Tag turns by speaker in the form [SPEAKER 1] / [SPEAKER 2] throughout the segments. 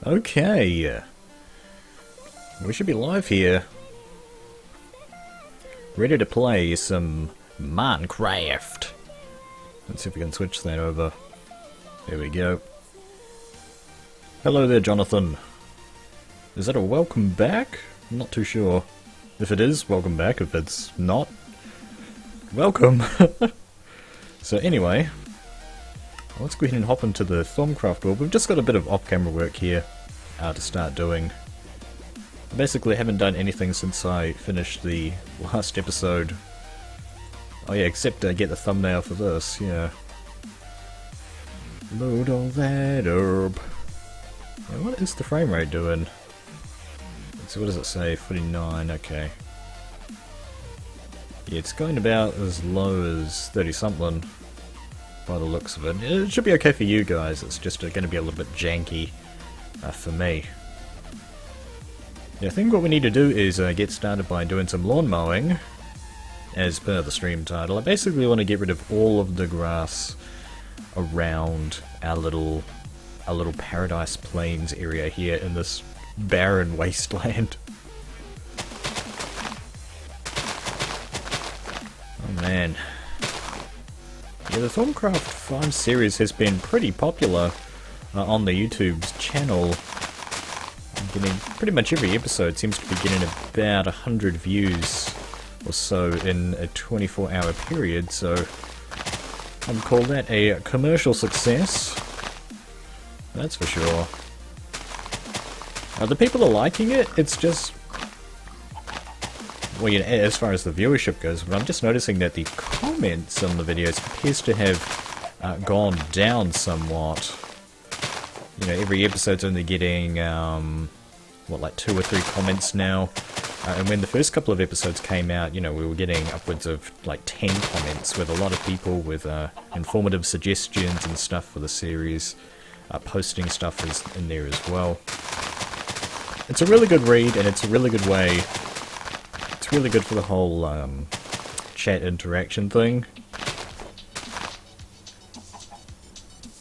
[SPEAKER 1] Okay, we should be live here. Ready to play some Minecraft. Let's see if we can switch that over. There we go. Hello there, Jonathan. Is that a welcome back? I'm not too sure. If it is, welcome back. If it's not, welcome. So anyway, let's go ahead and hop into the Thaumcraft world. We've just got a bit of off-camera work here to start doing. I basically haven't done anything since I finished the last episode. Oh yeah, except get the thumbnail for this, yeah. Load all that up. Yeah, what is the frame rate doing? Let's see, what does it say? 49, okay. Yeah, it's going about as low as 30 something by the looks of it. It should be okay for you guys, it's just going to be a little bit janky for me. Yeah, I think what we need to do is get started by doing some lawn mowing, as per the stream title. I basically want to get rid of all of the grass around our little Paradise Plains area here in this barren wasteland. Oh man. Yeah, the Thorncraft 5 series has been pretty popular on the YouTube's channel. I'm getting pretty much every episode seems to be getting about 100 views or so in a 24-hour period, so I'd call that a commercial success. That's for sure. The people are liking it, it's just... Well, you know, as far as the viewership goes, but I'm just noticing that the comments on the videos appears to have gone down somewhat. You know, every episode's only getting, what, like 2 or 3 comments now. And when the first couple of episodes came out, you know, we were getting upwards of like 10 comments with a lot of people with informative suggestions and stuff for the series. Posting stuff is in there as well. It's a really good read, and it's a really good way. It's really good for the whole chat interaction thing.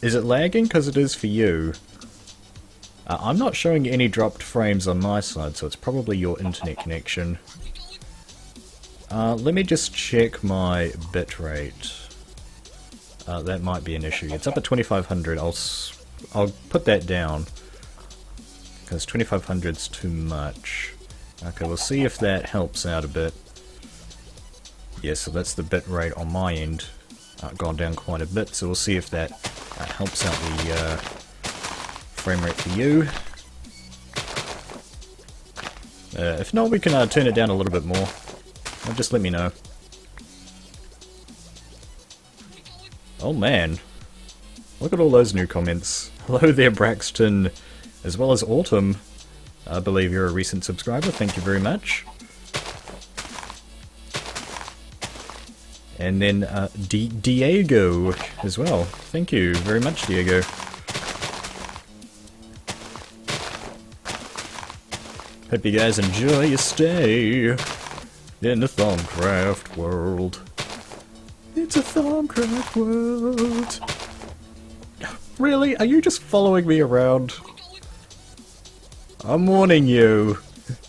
[SPEAKER 1] Is it lagging? Because it is for you. I'm not showing any dropped frames on my side, so it's probably your internet connection. Let me just check my bitrate. That might be an issue. It's up at 2500. I'll put that down, because 2500's too much. Okay, we'll see if that helps out a bit. Yeah, so that's the bitrate on my end. Gone down quite a bit, so we'll see if that helps out the frame rate for you. If not, we can turn it down a little bit more. Just let me know. Oh man. Look at all those new comments. Hello there, Braxton, as well as Autumn. I believe you're a recent subscriber, thank you very much. And then Diego as well. Thank you very much, Diego. Hope you guys enjoy your stay in the Thaumcraft world. It's a Thaumcraft world. Really? Are you just following me around? I'm warning you.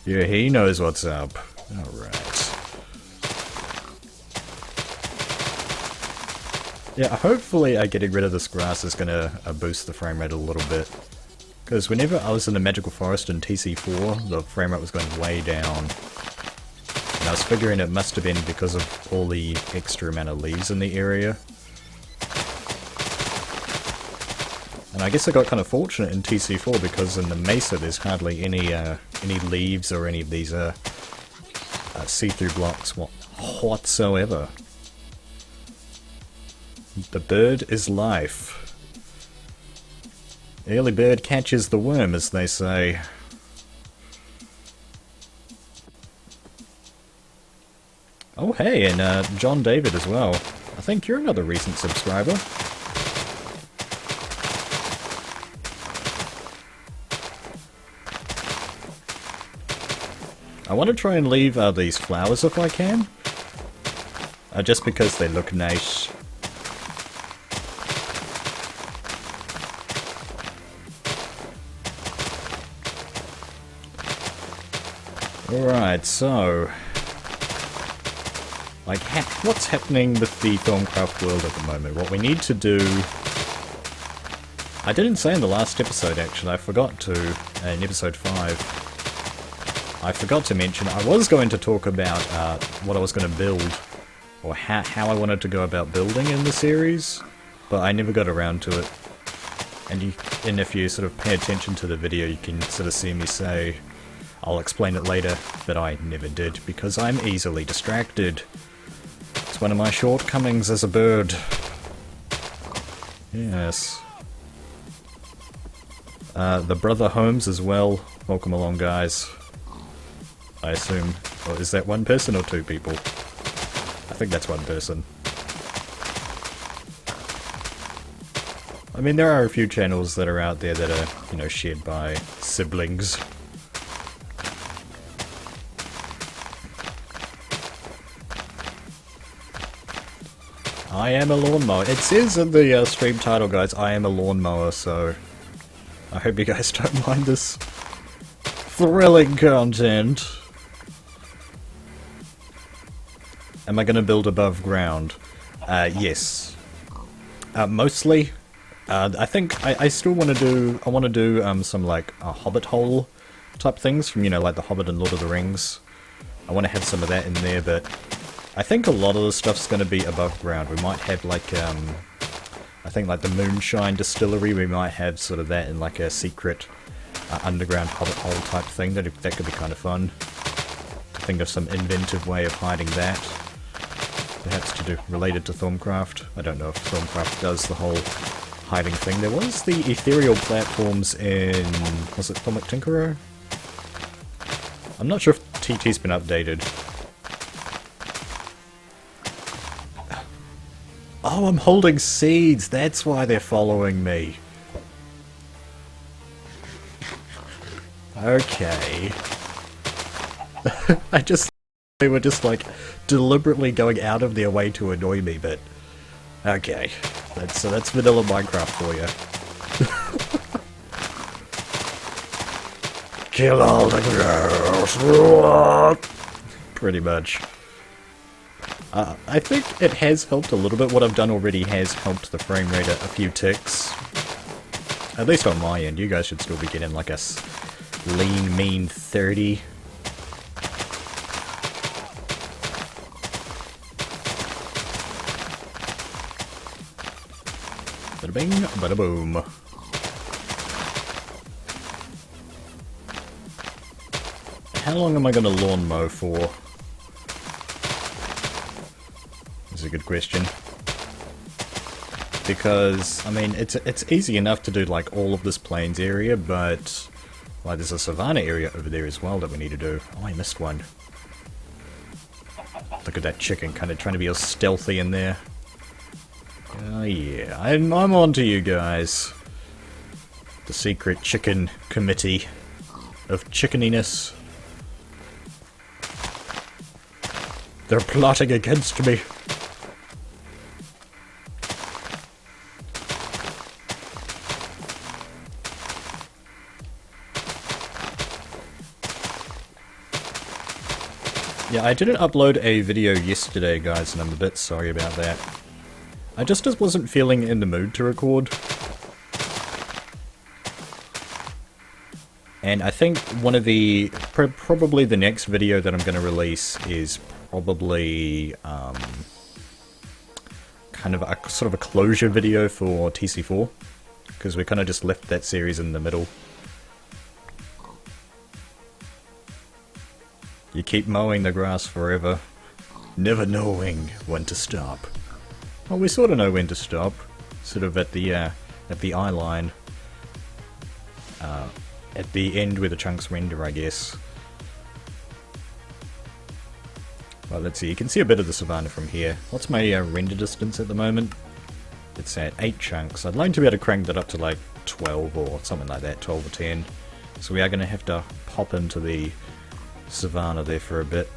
[SPEAKER 1] Yeah, he knows what's up. Alright. Yeah, hopefully getting rid of this grass is gonna boost the frame rate a little bit. Because whenever I was in the Magical Forest in TC4, the frame rate was going way down. And I was figuring it must have been because of all the extra amount of leaves in the area. And I guess I got kind of fortunate in TC4 because in the Mesa there's hardly any leaves or any of these see-through blocks whatsoever. The bird is life. Early bird catches the worm, as they say. Oh hey, and John David as well. I think you're another recent subscriber. I want to try and leave these flowers if I can. Just because they look nice. Alright, so... like, what's happening with the Thorncraft world at the moment? What we need to do... I didn't say in the last episode, actually. I forgot to, in episode 5. I forgot to mention, I was going to talk about what I was going to build, or how I wanted to go about building in the series, but I never got around to it. And if you sort of pay attention to the video, you can sort of see me say, I'll explain it later, but I never did, because I'm easily distracted. It's one of my shortcomings as a bird. Yes. The brother Holmes as well. Welcome along, guys. I assume... or is that one person or two people? I think that's one person. I mean, there are a few channels that are out there that are, you know, shared by siblings. I am a lawnmower. It says in the stream title, guys, I am a lawnmower, so I hope you guys don't mind this thrilling content. Am I going to build above ground? Yes. Mostly. I think I still want to do some like hobbit hole type things from, you know, like the Hobbit and Lord of the Rings. I want to have some of that in there, but I think a lot of the stuff's going to be above ground. We might have like I think like the Moonshine Distillery, we might have sort of that in like a secret underground hobbit hole type thing. That could be kind of fun. To think of some inventive way of hiding that. Perhaps to do related to Thaumcraft. I don't know if Thorncraft does the whole hiding thing. There was the ethereal platforms in... was it Comic Tinkerer? I'm not sure if TT's been updated. Oh, I'm holding seeds! That's why they're following me. Okay. They were just like deliberately going out of their way to annoy me, but okay. That's vanilla Minecraft for you. Kill all the girls. Pretty much. I think it has helped a little bit. What I've done already has helped the frame rate a few ticks. At least on my end. You guys should still be getting like a lean, mean 30. Bada bing, bada boom. How long am I going to lawn mow for? That's a good question. Because, I mean, it's easy enough to do like all of this plains area, but like there's a savanna area over there as well that we need to do. Oh, I missed one. Look at that chicken, kind of trying to be all stealthy in there. Oh yeah, I'm on to you guys. The secret chicken committee of chickeniness. They're plotting against me. Yeah, I didn't upload a video yesterday, guys, and I'm a bit sorry about that. I just wasn't feeling in the mood to record. And I think one of the... probably the next video that I'm going to release is probably kind of a sort of a closure video for TC4. Because we kind of just left that series in the middle. You keep mowing the grass forever, never knowing when to stop. Well, we sort of know when to stop, sort of at the eye line, at the end where the chunks render, I guess. Well, let's see, you can see a bit of the savanna from here. What's my render distance at the moment? It's at 8 chunks. I'd like to be able to crank that up to like 12 or something like that, 12 or 10. So we are going to have to pop into the savanna there for a bit.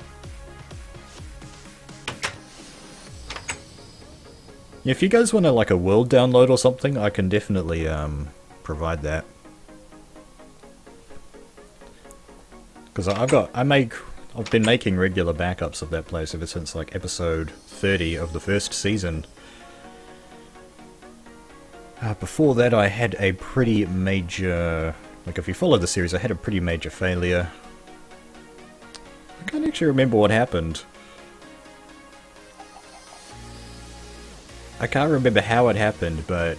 [SPEAKER 1] If you guys want like a world download or something, I can definitely provide that. Because I've been making regular backups of that place ever since like episode 30 of the first season. Before that I had a pretty major, like if you follow the series, I had a pretty major failure. I can't actually remember what happened. I can't remember how it happened, but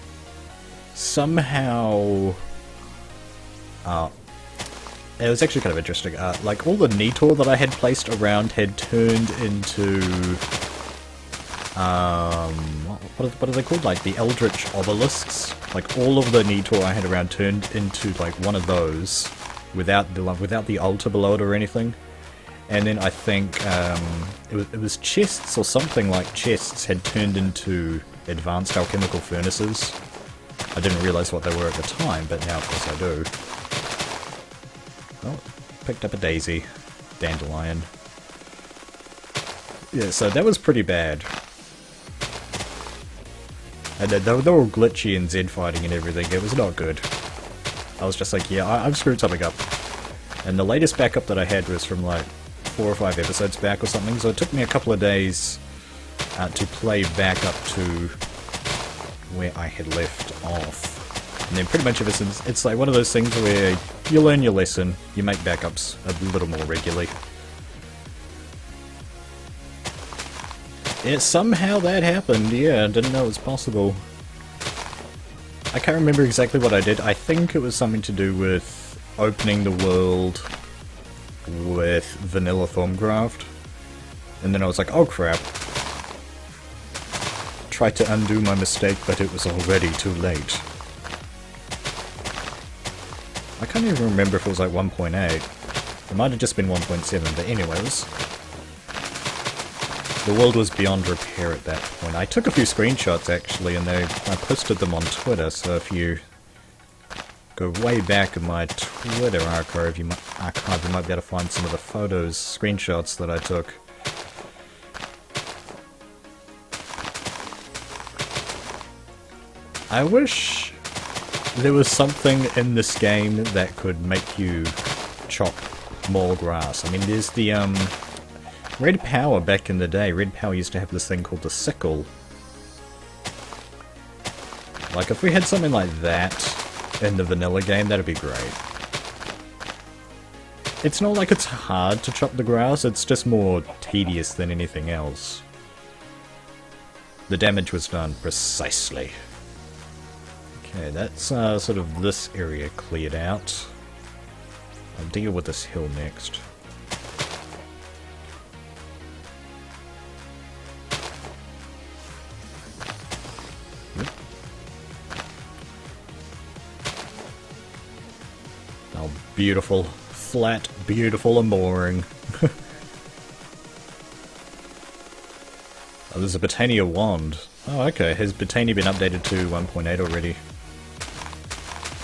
[SPEAKER 1] somehow it was actually kind of interesting. Like all the Nitor that I had placed around had turned into what are they called? Like the Eldritch Obelisks. Like all of the Nitor I had around turned into like one of those without the altar below it or anything. And then I think it was chests or something like chests had turned into advanced alchemical furnaces. I didn't realise what they were at the time, but now of course I do. Oh, picked up a daisy. Dandelion. Yeah, so that was pretty bad. And they were all glitchy and Z fighting and everything. It was not good. I was just like, yeah, I've screwed something up. And the latest backup that I had was from like 4 or 5 episodes back or something, so it took me a couple of days to play back up to where I had left off. And then pretty much ever since, it's like one of those things where you learn your lesson, you make backups a little more regularly. Yeah, somehow that happened, yeah, I didn't know it was possible. I can't remember exactly what I did. I think it was something to do with opening the world with vanilla Thaumcraft. And then I was like, oh crap. Tried to undo my mistake, but it was already too late. I can't even remember if it was like 1.8. It might have just been 1.7, but anyways. The world was beyond repair at that point. I took a few screenshots actually, and I posted them on Twitter, so if you go way back in my Twitter archive, you might be able to find some of the photos, screenshots that I took. I wish there was something in this game that could make you chop more grass. I mean, there's the Red Power back in the day. Red Power used to have this thing called the sickle. Like, if we had something like that in the vanilla game, that'd be great. It's not like it's hard to chop the grass, it's just more tedious than anything else. The damage was done precisely. Okay, that's sort of this area cleared out. I'll deal with this hill next. Yep. Oh, beautiful. Flat, beautiful, and boring. Oh, there's a Botania wand. Oh, okay. Has Botania been updated to 1.8 already?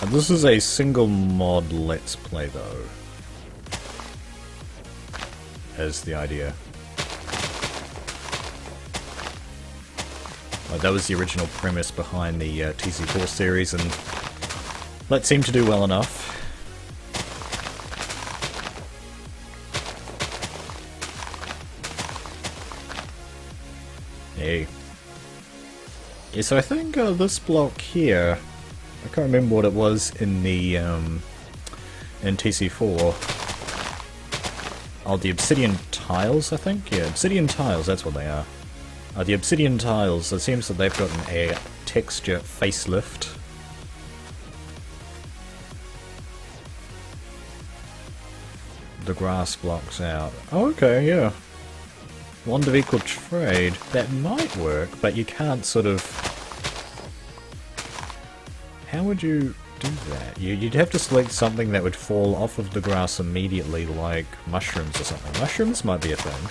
[SPEAKER 1] And this is a single mod let's play, though. As the idea. That was the original premise behind the TC4 series, and that seemed to do well enough. Hey. Yeah, so I think this block here, I can't remember what it was in the in TC4. Oh, the obsidian tiles, I think? Yeah, obsidian tiles, that's what they are. The obsidian tiles, it seems that they've gotten a texture facelift. The grass blocks out. Oh, okay, yeah. Wand of equal trade. That might work, but you can't sort of... How would you do that? You'd have to select something that would fall off of the grass immediately, like mushrooms or something. Mushrooms might be a thing.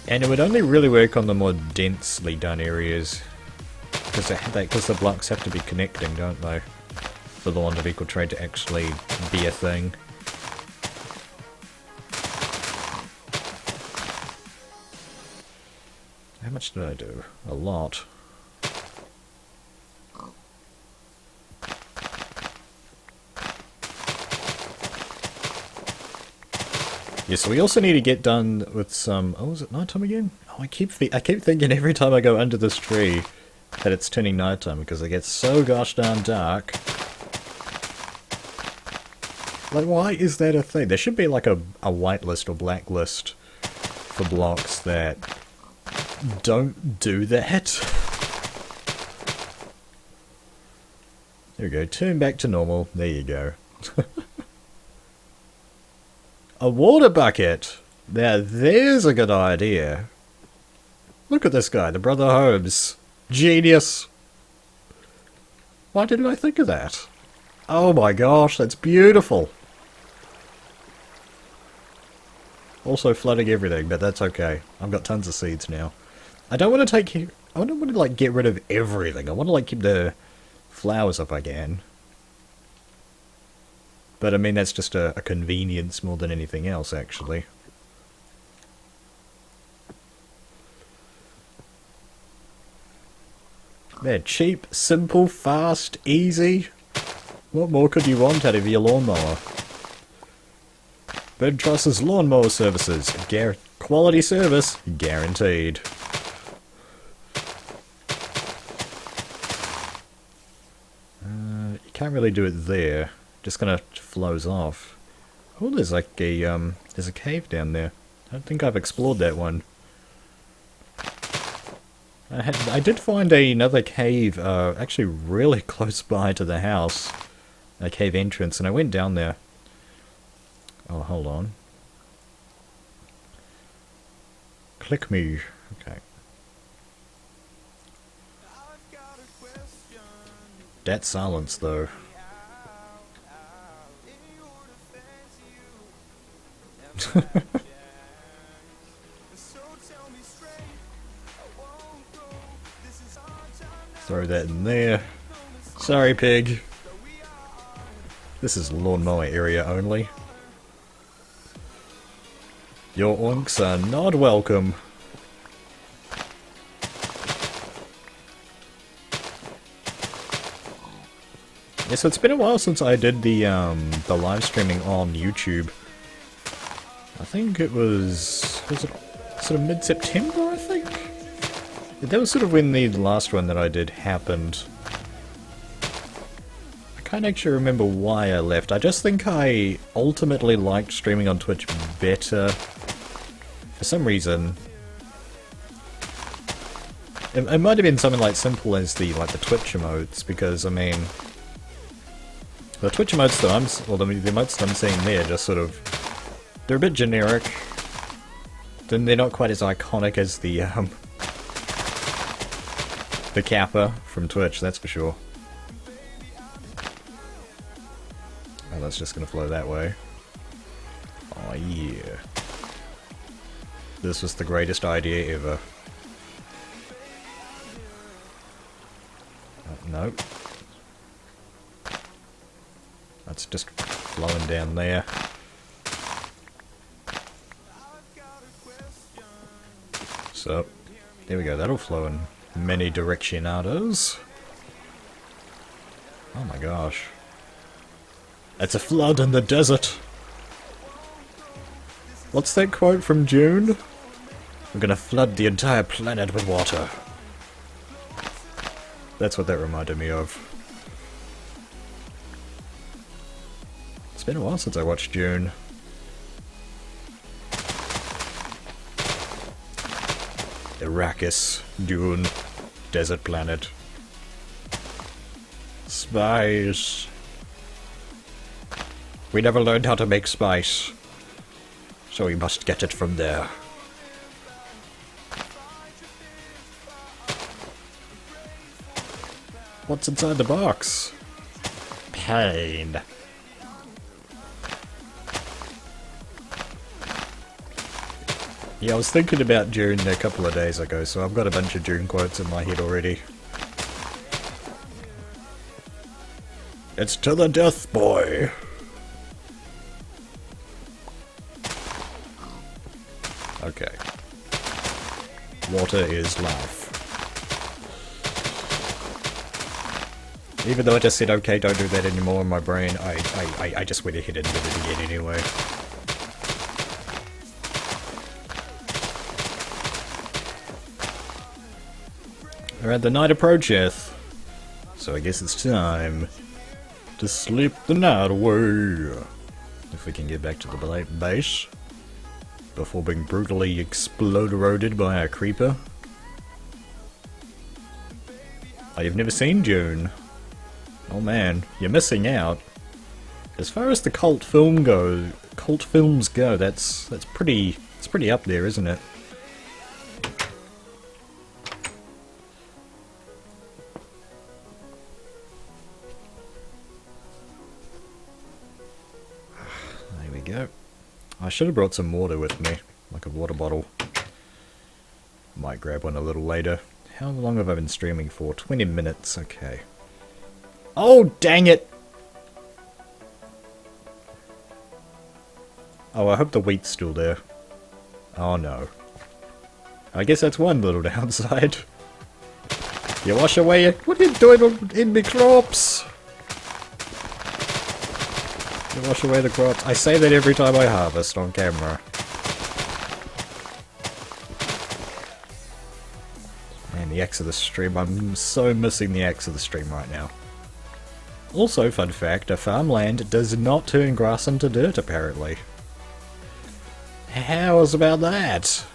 [SPEAKER 1] And it would only really work on the more densely done areas. Because the blocks have to be connecting, don't they? For the Wand of equal trade to actually be a thing. How much did I do? A lot. Yeah, so we also need to get done with some... Oh, is it nighttime again? Oh, I keep thinking every time I go under this tree that it's turning nighttime because it gets so gosh darn dark. Like, why is that a thing? There should be like a whitelist or blacklist for blocks that don't do that. There we go, turn back to normal. There you go. A water bucket! Now there's a good idea. Look at this guy, the Brother Holmes. Genius! Why didn't I think of that? Oh my gosh, that's beautiful! Also flooding everything, but that's okay. I've got tons of seeds now. I don't want to I don't want to like get rid of everything. I want to like keep the flowers if I can. But I mean, that's just a convenience more than anything else, actually. Man, cheap, simple, fast, easy. What more could you want out of your lawnmower? Birdtross's lawnmower services. Quality service, guaranteed. You can't really do it there. Just kind of flows off. Oh, there's like a there's a cave down there. I don't think I've explored that one. I did find another cave, actually really close by to the house. A cave entrance, and I went down there. Oh, hold on. Click me. Okay. That silence, though. Throw that in there. Sorry, pig. This is lawnmower area only. Your oinks are not welcome. Yeah, so it's been a while since I did the live streaming on YouTube. I think it was it sort of mid-September, I think? That was sort of when the last one that I did happened. I can't actually remember why I left. I just think I ultimately liked streaming on Twitch better. For some reason. It might have been something like simple as the Twitch emotes, because I mean the Twitch emotes that the emotes that I'm seeing there just sort of, they're a bit generic. Then they're not quite as iconic as the Kappa from Twitch, that's for sure. Oh, that's just gonna flow that way. Oh yeah. This was the greatest idea ever. Nope. That's just flowing down there. So, there we go, that'll flow in many directionados. Oh my gosh. It's a flood in the desert! What's that quote from June? We're gonna flood the entire planet with water. That's what that reminded me of. It's been a while since I watched June. Arrakis, Dune, desert planet. Spice. We never learned how to make spice, so we must get it from there. What's inside the box? Pain. Yeah, I was thinking about June a couple of days ago, so I've got a bunch of June quotes in my head already. It's to the death, boy! Okay. Water is life. Even though I just said, okay, don't do that anymore in my brain, I just went ahead and did it again anyway. Alright, the night approacheth. So I guess it's time to sleep the night away. If we can get back to the base before being brutally exploded by a creeper. Oh, you've never seen June? Oh man, you're missing out. As far as the cult films go, that's pretty up there, isn't it? There we go. I should have brought some water with me, like a water bottle. Might grab one a little later. How long have I been streaming for? 20 minutes, okay. Oh, dang it! Oh, I hope the wheat's still there. Oh no. I guess that's one little downside. You wash away it. What are you doing in me crops? You wash away the crops. I say that every time I harvest on camera. Man, the X of the stream. I'm so missing the X of the stream right now. Also, fun fact, a farmland does not turn grass into dirt, apparently. How's about that?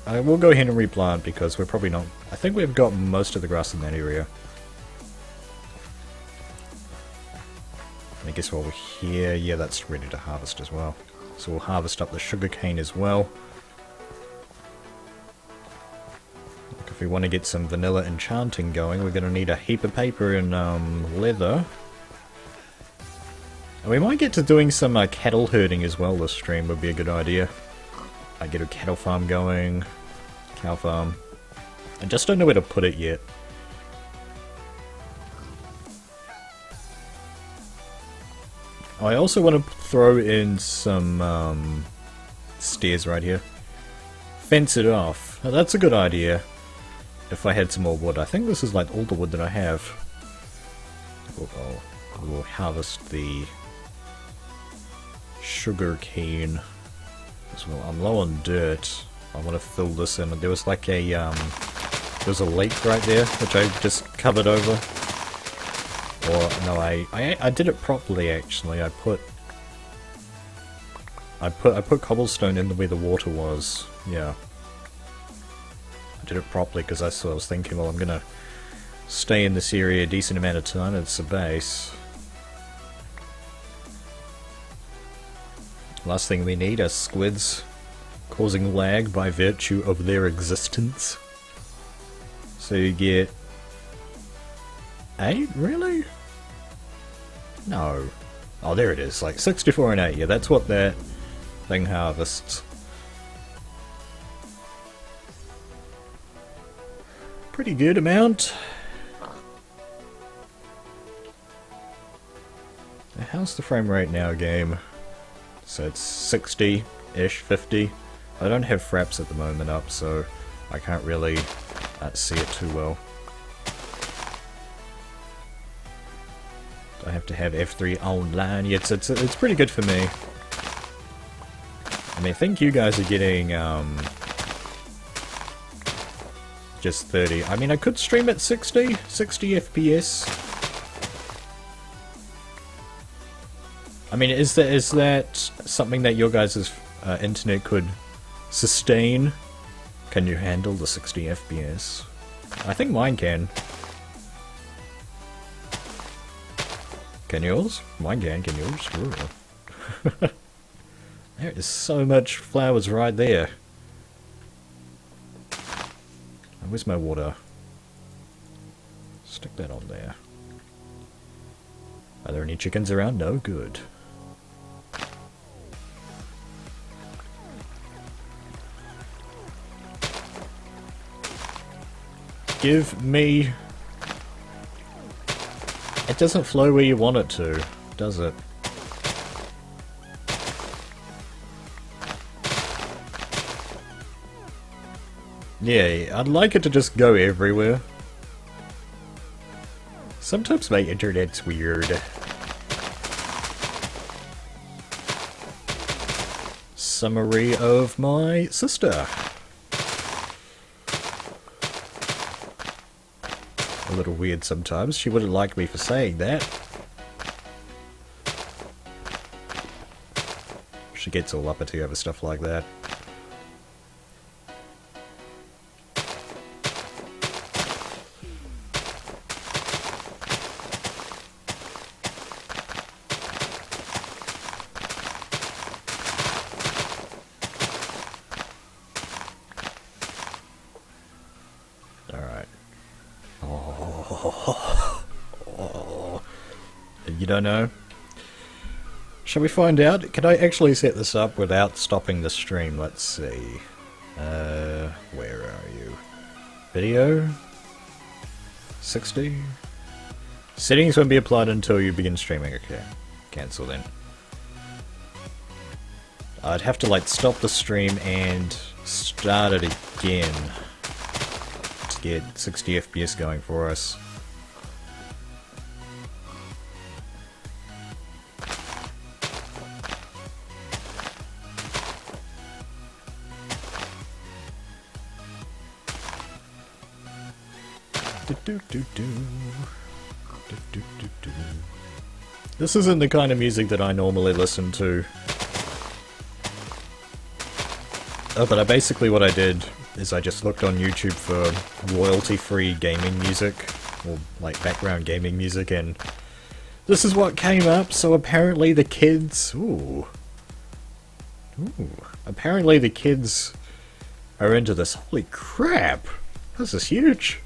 [SPEAKER 1] I will go ahead and replant because we're probably not... I think we've got most of the grass in that area. I guess while we're here, yeah, that's ready to harvest as well. So we'll harvest up the sugarcane as well. Like if we want to get some vanilla enchanting going, we're going to need a heap of paper and leather. And we might get to doing some cattle herding as well this stream, would be a good idea. I get a cattle farm going, cow farm. I just don't know where to put it yet. I also want to throw in some stairs right here. Fence it off. Now, that's a good idea. If I had some more wood. I think this is like all the wood that I have. We'll harvest the sugar cane as well. I'm low on dirt. I want to fill this in. There was like a there's a lake right there which I just covered over. Or no, I did it properly actually. I put cobblestone in where the water was. Yeah, I did it properly because I was thinking, well, I'm gonna stay in this area a decent amount of time. It's a base. Last thing we need are squids causing lag by virtue of their existence. So you get 8, really? No. Oh, there it is, like 64 and 8. Yeah, that's what that thing harvests. Pretty good amount. How's the frame rate now, game? So it's 60-ish, 50. I don't have fraps at the moment up, so I can't really see it too well. I have to have F3 online. Yeah, it's pretty good for me. I mean, I think you guys are getting just 30. I mean, I could stream at 60 FPS. I mean, is that something that your guys' internet could sustain? Can you handle the 60 FPS? I think mine can. Can yours? Mine can yours? There is so much flowers right there. Where's my water? Stick that on there. Are there any chickens around? No? Good. Give me... It doesn't flow where you want it to, does it? Yeah, I'd like it to just go everywhere. Sometimes my internet's weird. summary of my sister. A little weird sometimes. She wouldn't like me for saying that. She gets all uppity over stuff like that. You don't know? Shall we find out? Can I actually set this up without stopping the stream? Let's see. Where are you? Video? 60? Settings won't be applied until you begin streaming. Okay. Cancel then. I'd have to like stop the stream and start it again to get 60 FPS going for us. This isn't the kind of music that I normally listen to. Oh, but basically what I did is I just looked on YouTube for royalty-free gaming music, or like background gaming music, and this is what came up. So apparently the kids... Apparently the kids are into this. Holy crap! This is huge!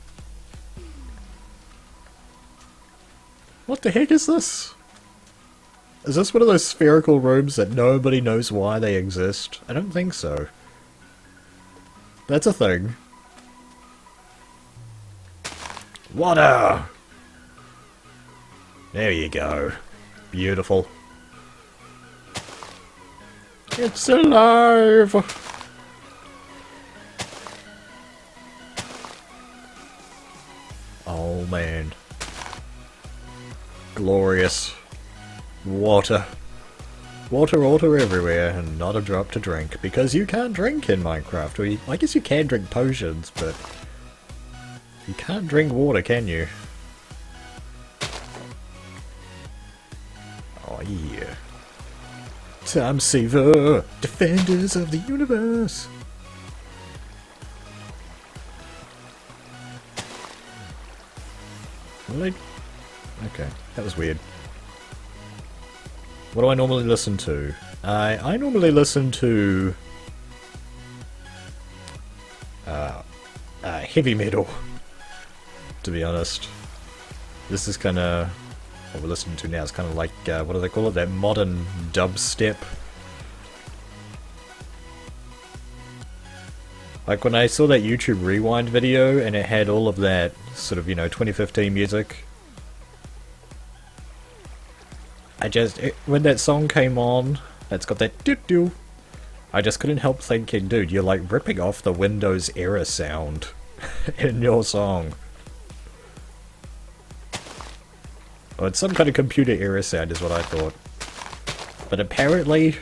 [SPEAKER 1] What the heck is this? Is this one of those spherical rooms that nobody knows why they exist? I don't think so. That's a thing. Water! There you go. Beautiful. It's alive! Oh man. Glorious. Water. Water everywhere, and not a drop to drink, because you can't drink in Minecraft. Or I guess you can drink potions, but you can't drink water, can you? Oh yeah. Time saver! Defenders of the universe! Really? Okay, that was weird. What do I normally listen to? I normally listen to heavy metal, to be honest. This is kind of what we're listening to now. It's kind of like, what do they call it? That modern dubstep. Like when I saw that YouTube Rewind video and it had all of that sort of, 2015 music. When that song came on, that's got that doo-doo, I just couldn't help thinking, dude, you're like ripping off the Windows error sound in your song. Well, it's some kind of computer error sound is what I thought. But apparently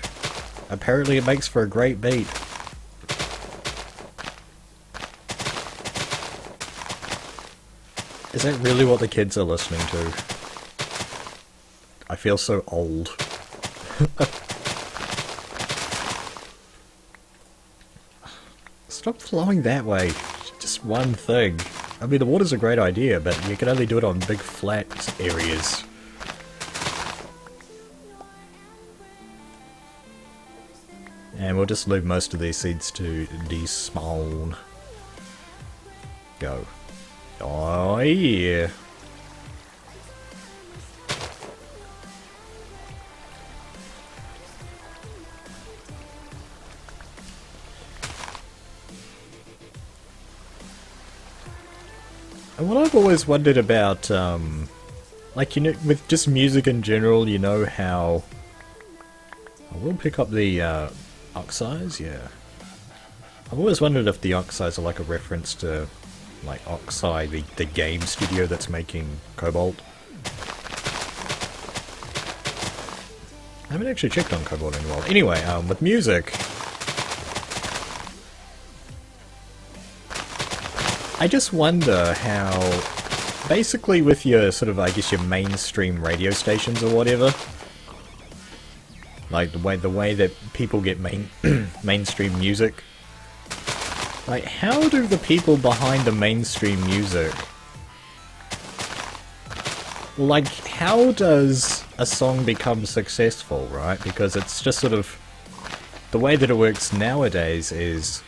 [SPEAKER 1] it makes for a great beat. Is that really what the kids are listening to? I feel so old. Stop flowing that way. Just one thing. I mean, the water's a great idea, but you can only do it on big flat areas. And we'll just leave most of these seeds to despawn. Go. Oh yeah. And what I've always wondered about, like, with just music in general, how... I will pick up the, Oxize, yeah. I've always wondered if the Oxize are like a reference to, like, Oxide, the game studio that's making Cobalt. I haven't actually checked on Cobalt in a while. Anyway, with music, I just wonder how, basically with your sort of, I guess, your mainstream radio stations or whatever, like the way that people get mainstream music, like how do the people behind the mainstream music, like how does a song become successful, right? Because it's just sort of, the way that it works nowadays is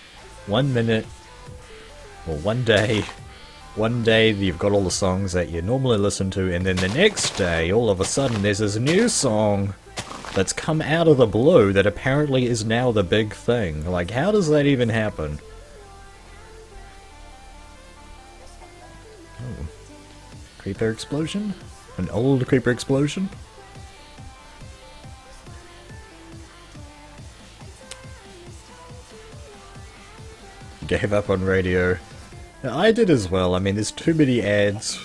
[SPEAKER 1] 1 minute, or one day you've got all the songs that you normally listen to, and then the next day, all of a sudden, there's this new song that's come out of the blue that apparently is now the big thing. Like, how does that even happen? Oh. Creeper explosion? An old creeper explosion? Gave up on radio. I did as well. I mean, there's too many ads.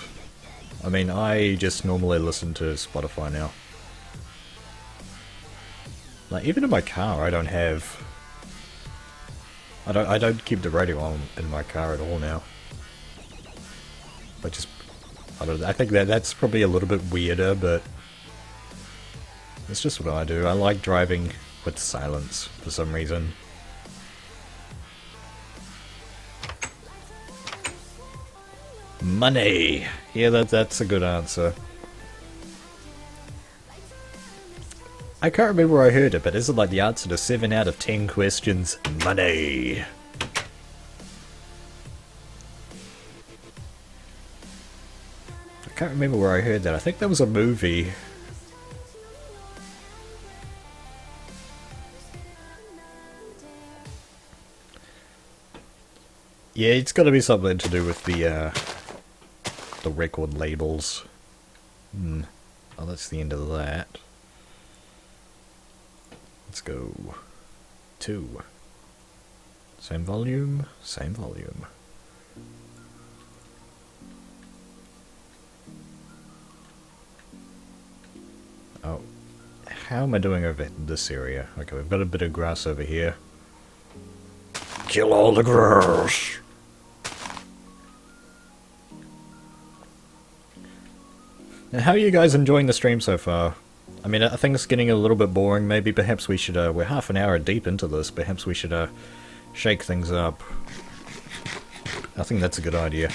[SPEAKER 1] I mean, I just normally listen to Spotify now. Like, even in my car, I don't have... I don't keep the radio on in my car at all now. I think that's probably a little bit weirder, but... it's just what I do. I like driving with silence, for some reason. Money! Yeah, that's a good answer. I can't remember where I heard it, but isn't like the answer to 7 out of 10 questions money? I can't remember where I heard that. I think that was a movie. Yeah, it's got to be something to do with the record labels. Oh, that's the end of that. Let's go. 2. Same volume, same volume. Oh. How am I doing over in this area? Okay, we've got a bit of grass over here. Kill all the grass! Now, how are you guys enjoying the stream so far? I mean, I think it's getting a little bit boring. Maybe perhaps we should, we're half an hour deep into this. Perhaps we should, shake things up. I think that's a good idea.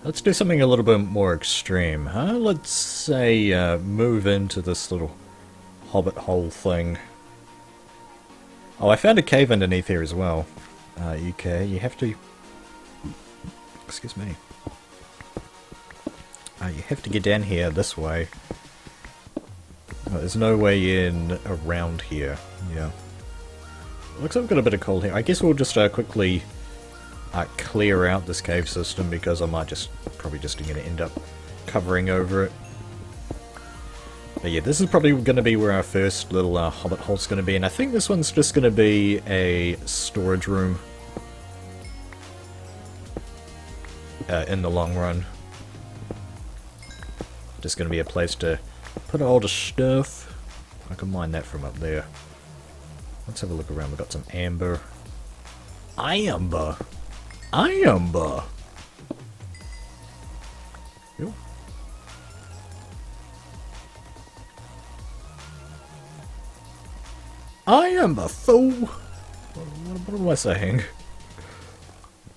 [SPEAKER 1] Let's do something a little bit more extreme, huh? Let's say, move into this little hobbit hole thing. Oh, I found a cave underneath here as well. Okay, you have to... excuse me. You have to get down here this way. Oh, there's no way in around here. Yeah. Looks like I've got a bit of coal here. I guess we'll just quickly clear out this cave system because I might probably just going to end up covering over it. But yeah, this is probably going to be where our first little hobbit hole's going to be, and I think this one's just going to be a storage room in the long run. Just going to be a place to put all the stuff. I can mine that from up there. Let's have a look around. We've got some amber. Amber! Amber! Yo. Amber, fool! What am I saying?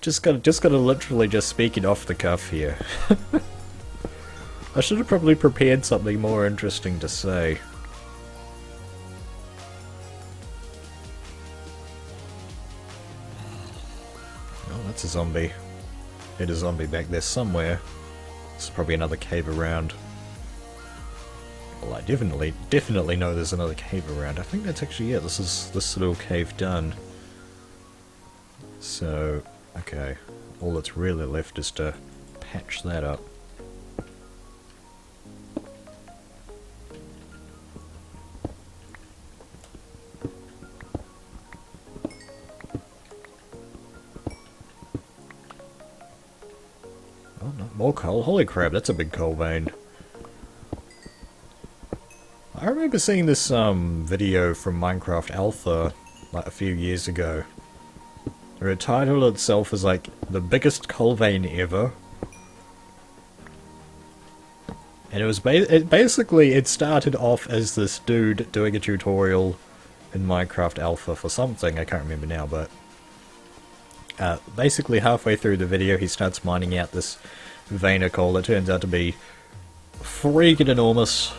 [SPEAKER 1] Just gotta literally just speak it off the cuff here. I should have probably prepared something more interesting to say. Oh, that's a zombie. There's a zombie back there somewhere. There's probably another cave around. Well, I definitely know there's another cave around. I think that's actually it. This is this little cave done. So, okay. All that's really left is to patch that up. More coal? Holy crap, that's a big coal vein. I remember seeing this video from Minecraft Alpha like a few years ago. Her title itself is like the biggest coal vein ever. And it was basically it started off as this dude doing a tutorial in Minecraft Alpha for something, I can't remember now, but basically halfway through the video he starts mining out this vein of coal that turns out to be freaking enormous.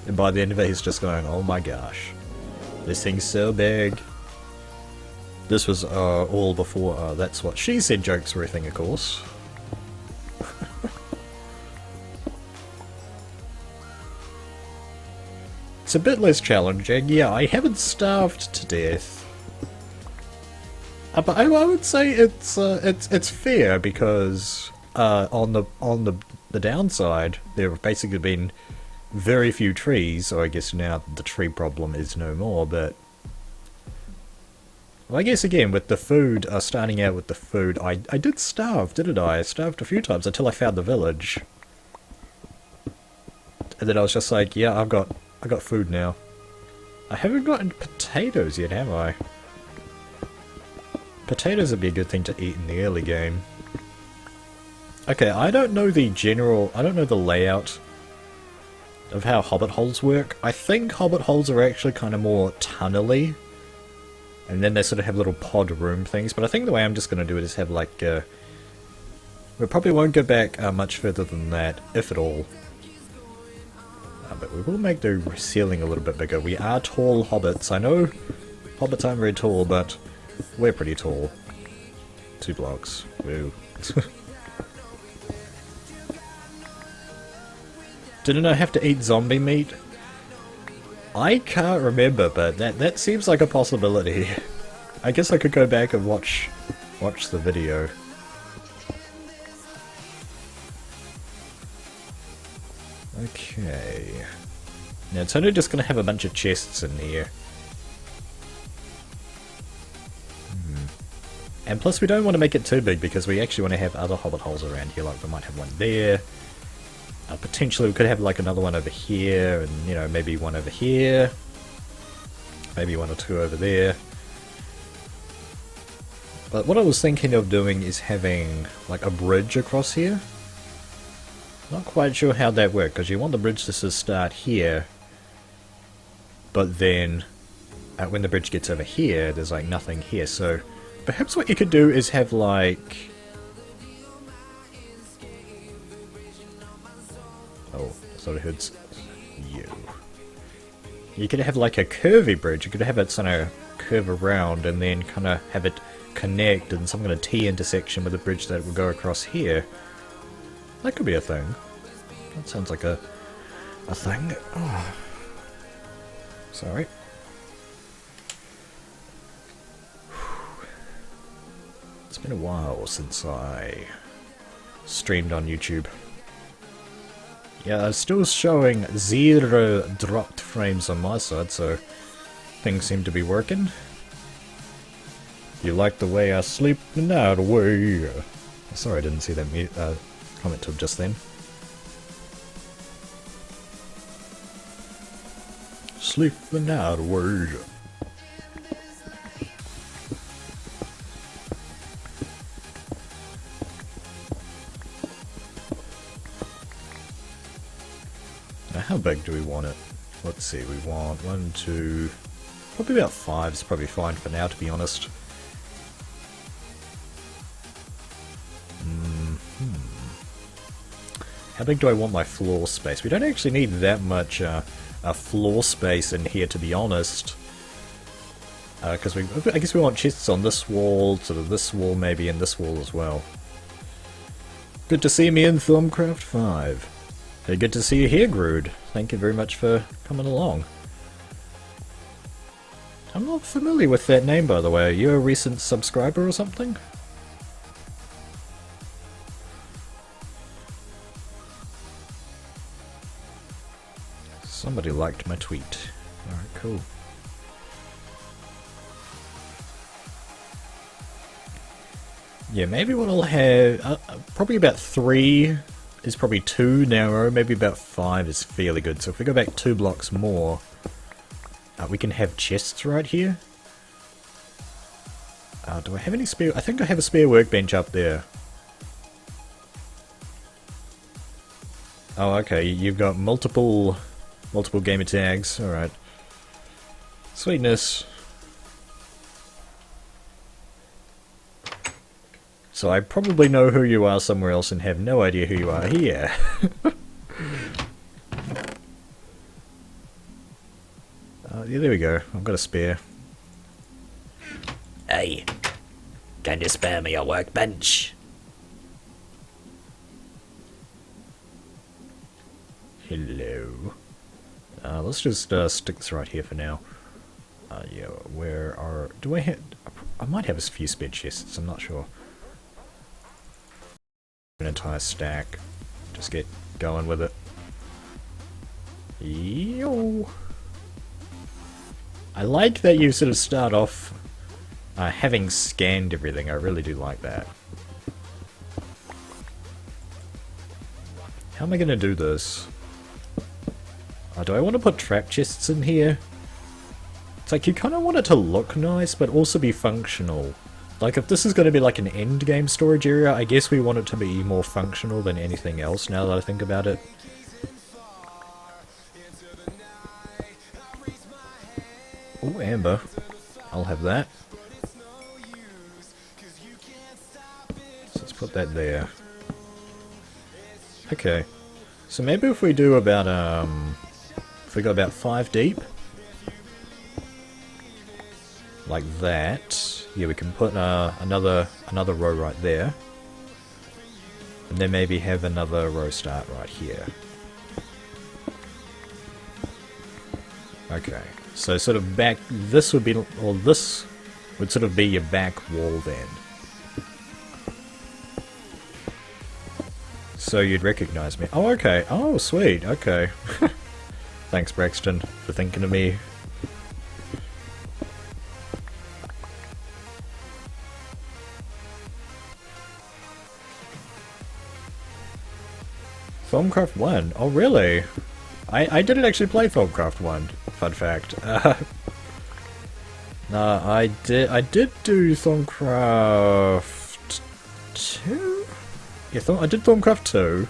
[SPEAKER 1] And by the end of it he's just going, oh my gosh, this thing's so big. This was all before That's What She Said jokes were a thing, of course. It's a bit less challenging. Yeah, I haven't starved to death. But I would say it's fair because on the downside there have basically been very few trees, or I guess now the tree problem is no more, but well, I guess again with the food, starting out with the food, I did starve, didn't I? I starved a few times until I found the village. And then I was just like, yeah, I got food now. I haven't gotten potatoes yet, have I? Potatoes would be a good thing to eat in the early game. Okay, I don't know the layout of how hobbit holes work. I think hobbit holes are actually kind of more tunnely. And then they sort of have little pod room things, but I think the way I'm just going to do it is have like, we probably won't go back much further than that, if at all. But we will make the ceiling a little bit bigger. We are tall hobbits. I know hobbits aren't very tall, but we're pretty tall. 2 blocks. Woo. Didn't I have to eat zombie meat? I can't remember, but that seems like a possibility. I guess I could go back and watch the video. Okay. Now it's only just going to have a bunch of chests in here. And plus we don't want to make it too big because we actually want to have other hobbit holes around here, like we might have one there. Potentially we could have like another one over here, and you know, maybe one over here. Maybe 1 or 2 over there. But what I was thinking of doing is having like a bridge across here. Not quite sure how that works, because you want the bridge to start here, but then when the bridge gets over here, there's like nothing here, so perhaps what you could do is have like... Oh, I thought I heard you. You could have like a curvy bridge, you could have it sort of curve around and then kind of have it connect in some kind of T-intersection with a bridge that would go across here. That could be a thing. That sounds like a thing. Oh. Sorry. It's been a while since I streamed on YouTube. Yeah, it's still showing 0 dropped frames on my side, so things seem to be working. You like the way I sleep the night away? Sorry I didn't see that comment till just then. Sleep the night away. Now how big do we want it? Let's see, we want 1, 2... Probably about 5 is probably fine for now, to be honest. How big do I want my floor space? We don't actually need that much floor space in here, to be honest. Because I guess we want chests on this wall, sort of this wall maybe, and this wall as well. Good to see me in Thaumcraft 5. Hey, good to see you here, Grood. Thank you very much for coming along. I'm not familiar with that name, by the way. Are you a recent subscriber or something? Somebody liked my tweet. Alright, cool. Yeah, maybe what I'll have... probably about 3 is probably too narrow. Maybe about 5 is fairly good. So if we go back 2 blocks more, we can have chests right here. Do I have any spare? I think I have a spare workbench up there. Oh, okay. You've got multiple gamer tags. All right. Sweetness. So I probably know who you are somewhere else and have no idea who you are here. Yeah, there we go. I've got a spare.
[SPEAKER 2] Hey, can you spare me a workbench?
[SPEAKER 1] Hello. Let's just stick this right here for now. Yeah, where are... Do I have... I might have a few spare chests, I'm not sure. An entire stack. Just get going with it. Yo. I like that you sort of start off having scanned everything. I really do like that. How am I going to do this? Do I want to put trap chests in here? It's like you kind of want it to look nice, but also be functional. Like if this is going to be like an end game storage area, I guess we want it to be more functional than anything else now that I think about it. Oh, amber. I'll have that. So let's put that there. Okay. So maybe if we do about, if we go about 5 deep. Like that. Yeah, we can put another row right there. And then maybe have another row start right here. Okay. So sort of back, this would be, or this would sort of be your back wall then. So you'd recognize me. Oh, okay. Oh, sweet. Okay. Thanks, Braxton, for thinking of me. Thaumcraft 1? Oh, really? I didn't actually play Thaumcraft 1. Fun fact. No, I did do Thorncraft 2? Yeah, I did Thorncraft 2.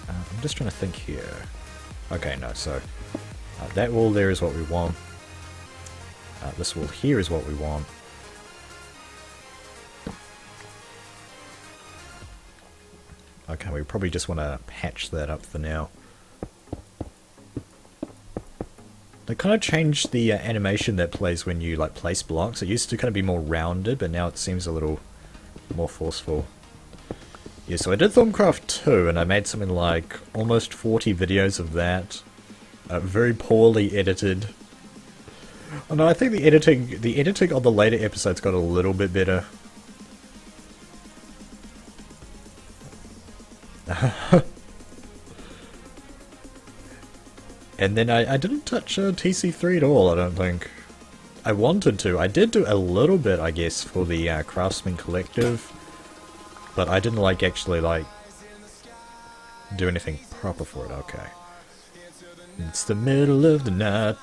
[SPEAKER 1] I'm just trying to think here. Okay, no, so that wall there is what we want. This wall here is what we want. Okay, we probably just want to patch that up for now. They kind of changed the animation that plays when you like place blocks. It used to kind of be more rounded, but now it seems a little more forceful. Yeah, so I did Thaumcraft 2, and I made something like almost 40 videos of that. Very poorly edited. Oh no, I think the editing on the later episodes got a little bit better. And then I didn't touch TC3 at all, I don't think. I wanted to. I did do a little bit, I guess, for the Craftsman Collective. But I didn't, like, actually, like, do anything proper for it. Okay. It's the middle of the night.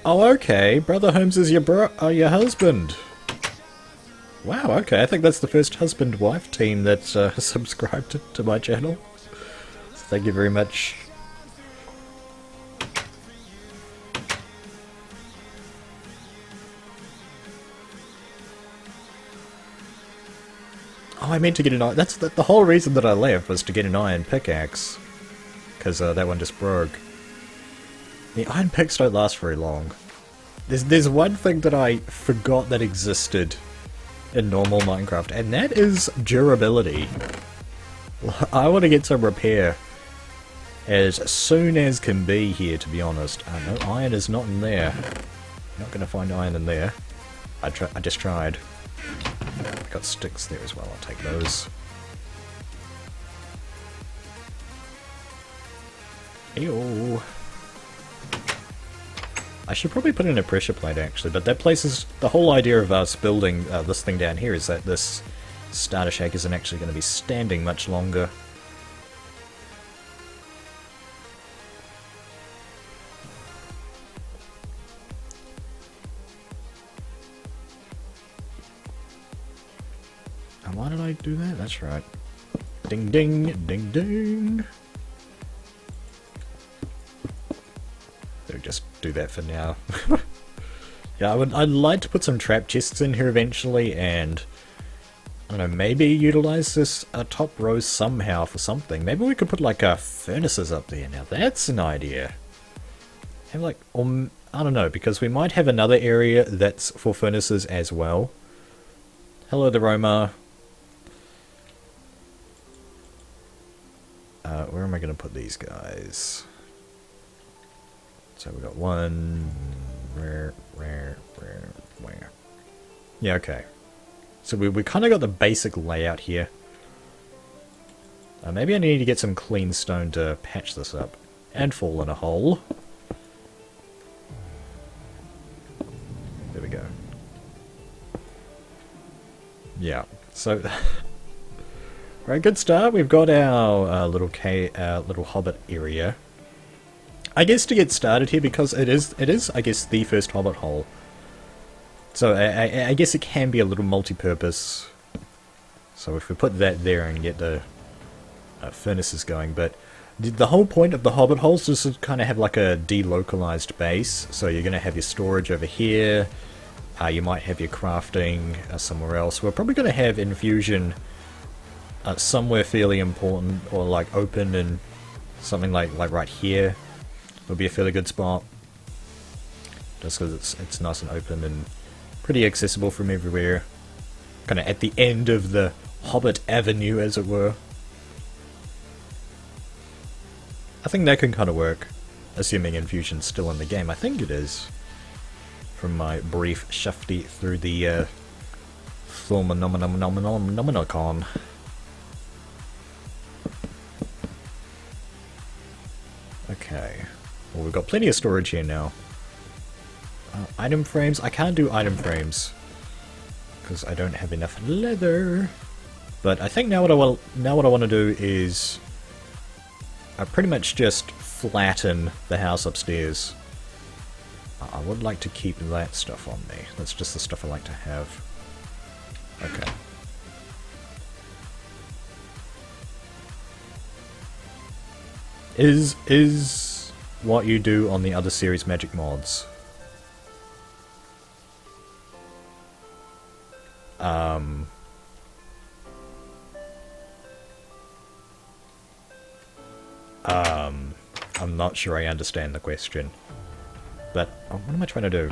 [SPEAKER 1] Oh, okay. Brother Holmes is your husband. Wow, okay. I think that's the first husband-wife team that's subscribed to my channel. So thank you very much. Oh, I meant to get an iron. That's the whole reason that I left, was to get an iron pickaxe. Because that one just broke. The iron picks don't last very long. There's one thing that I forgot that existed in normal Minecraft, and that is durability. I want to get some repair as soon as can be here, to be honest. No, iron is not in there. Not going to find iron in there. I just tried. Got sticks there as well, I'll take those. Ew. I should probably put in a pressure plate actually, but that places the whole idea of us building this thing down here is that this starter shack isn't actually going to be standing much longer. Why did I do that? That's right. Ding ding, ding ding. So just do that for now. Yeah, I'd like to put some trap chests in here eventually, and I don't know, maybe utilize this top row somehow for something. Maybe we could put like furnaces up there. Now that's an idea. Have like, I don't know, because we might have another area that's for furnaces as well. Hello, the Roma. Where am I going to put these guys? So we got one. Where? Yeah, okay. So we kind of got the basic layout here. Maybe I need to get some clean stone to patch this up. And fall in a hole. There we go. Yeah, so... Right, good start. We've got our little hobbit area. I guess to get started here, because it is I guess the first hobbit hole. So I guess it can be a little multi-purpose. So if we put that there and get the furnaces going, but the whole point of the hobbit holes is to kind of have like a delocalized base. So you're going to have your storage over here. You might have your crafting somewhere else. We're probably going to have infusion somewhere fairly important, or like open and something like right here would be a fairly good spot. Just because it's nice and open and pretty accessible from everywhere. Kind of at the end of the Hobbit Avenue, as it were. I think that can kind of work, assuming infusion's still in the game. I think it is. From my brief shifty through the Thorncraft. Okay. Well, we've got plenty of storage here now. Item frames. I can't do item frames because I don't have enough leather. But I think now what I want to do is pretty much just flatten the house upstairs. I would like to keep that stuff on me. That's just the stuff I like to have. Okay. Is what you do on the other series magic mods? I'm not sure I understand the question. But what am I trying to do?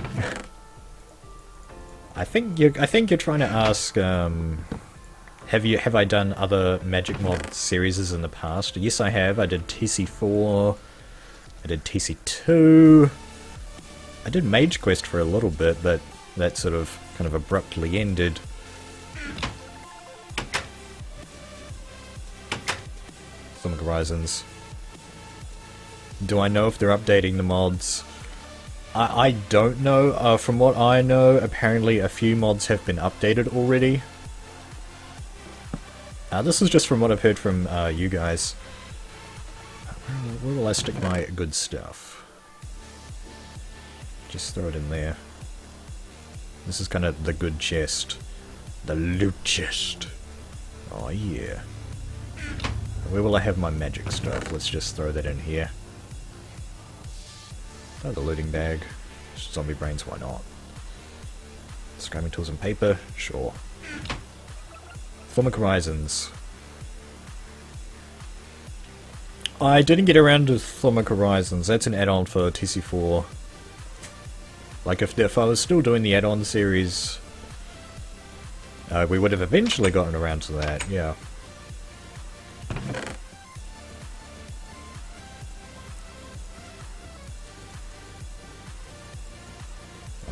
[SPEAKER 1] I think you're trying to ask, have I done other magic mod series in the past? Yes, I have. I did TC4. I did TC2. I did Mage Quest for a little bit, but that sort of kind of abruptly ended. Some Horizons. Do I know if they're updating the mods? I don't know. From what I know, apparently a few mods have been updated already. This is just from what I've heard from you guys. Where will I stick my good stuff? Just throw it in there. This is kind of the good chest. The loot chest. Oh yeah. Where will I have my magic stuff? Let's just throw that in here. Oh, the looting bag. Zombie brains, why not? Scrapping tools and paper? Sure. Thorncraft Horizons. I didn't get around to Thorncraft Horizons. That's an add-on for TC4. Like, if I was still doing the add-on series, we would have eventually gotten around to that, yeah.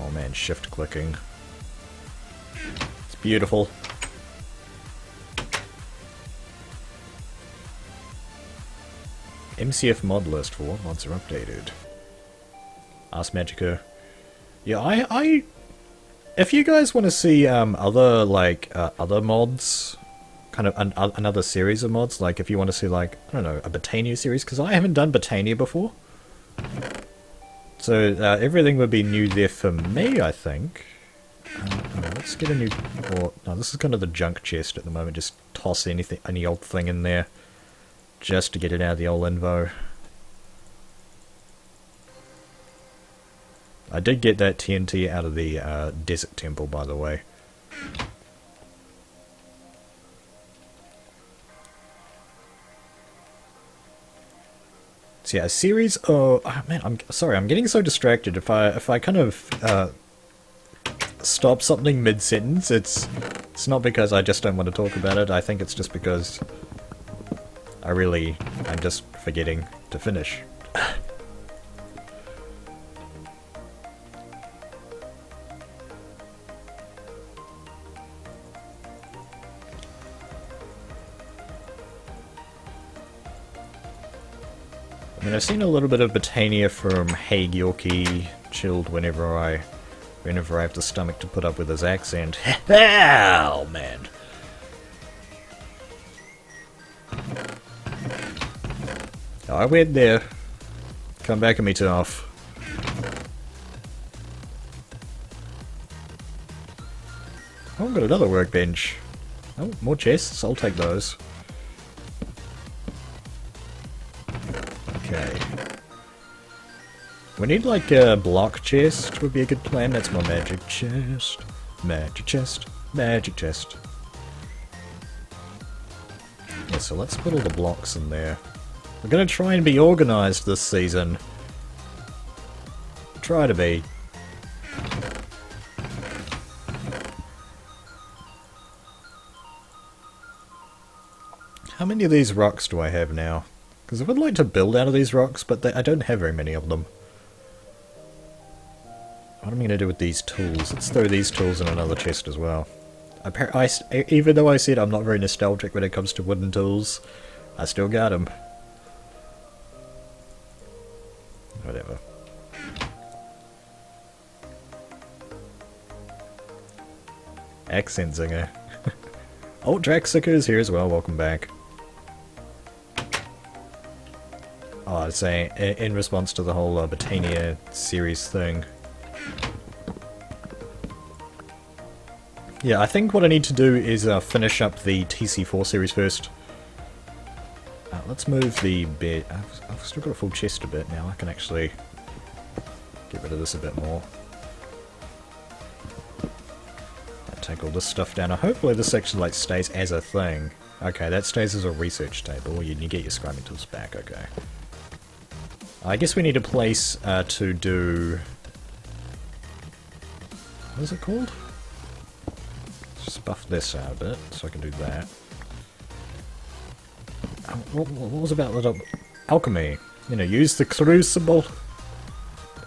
[SPEAKER 1] Oh man, shift clicking. It's beautiful. MCF mod list for what mods are updated. Ask Magica. Yeah, if you guys want to see other like other mods, kind of another series of mods, like if you want to see like, I don't know, a Botania series, because I haven't done Botania before. So everything would be new there for me, I think. Let's get a new or no, this is kind of the junk chest at the moment. Just toss any old thing in there, just to get it out of the old invo. I did get that TNT out of the desert temple, by the way. So yeah, a series. Oh man, I'm sorry. I'm getting so distracted. If I kind of stop something mid-sentence, it's not because I just don't want to talk about it. I think it's just because I'm just forgetting to finish. I mean, I've seen a little bit of Botania from Hey Gyorky chilled whenever I have the stomach to put up with his accent. Oh, man. I went there. Come back at me, Tough. Oh, I've got another workbench. Oh, more chests. I'll take those. Okay. We need like a block chest would be a good plan. That's my magic chest. Magic chest. Magic chest. Yeah, so let's put all the blocks in there. We're gonna try and be organized this season. Try to be. How many of these rocks do I have now? Because I would like to build out of these rocks, but I don't have very many of them. What am I going to do with these tools? Let's throw these tools in another chest as well. Even though I said I'm not very nostalgic when it comes to wooden tools, I still got them. Whatever. Accent zinger. Old Draxica's here as well, welcome back. Oh, I'd say, in response to the whole Botania series thing. Yeah, I think what I need to do is finish up the TC4 series first. Let's move the bed. I've still got a full chest a bit now. I can actually get rid of this a bit more. Take all this stuff down. Hopefully this actually like stays as a thing. Okay, that stays as a research table. You get your scribing tools back. Okay. I guess we need a place to do... What is it called? Just buff this out a bit, so I can do that. What was about little alchemy? You know, use the crucible.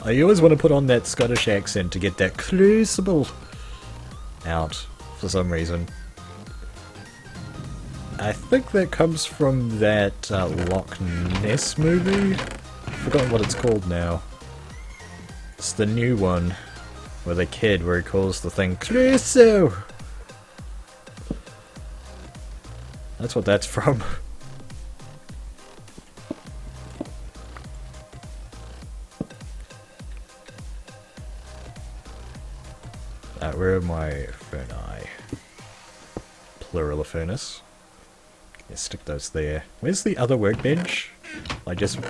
[SPEAKER 1] I always want to put on that Scottish accent to get that crucible out for some reason. I think that comes from that Loch Ness movie. I've forgotten what it's called now. It's the new one with a kid where he calls the thing Crusoe. That's what that's from. Where are my ferni? Plural of furnace. Yeah, stick those there. Where's the other workbench? I just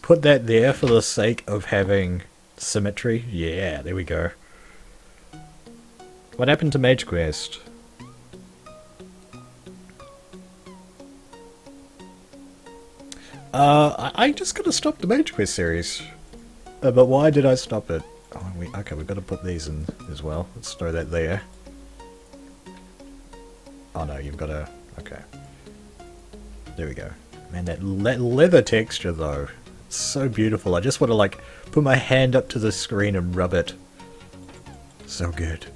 [SPEAKER 1] put that there for the sake of having symmetry. Yeah, there we go. What happened to Mage Quest? I just gotta stop the Mage Quest series. But why did I stop it? Oh, okay, we've got to put these in as well. Let's throw that there. Oh no, you've got to... Okay. There we go. Man, that leather texture though. It's so beautiful. I just want to like put my hand up to the screen and rub it. So good.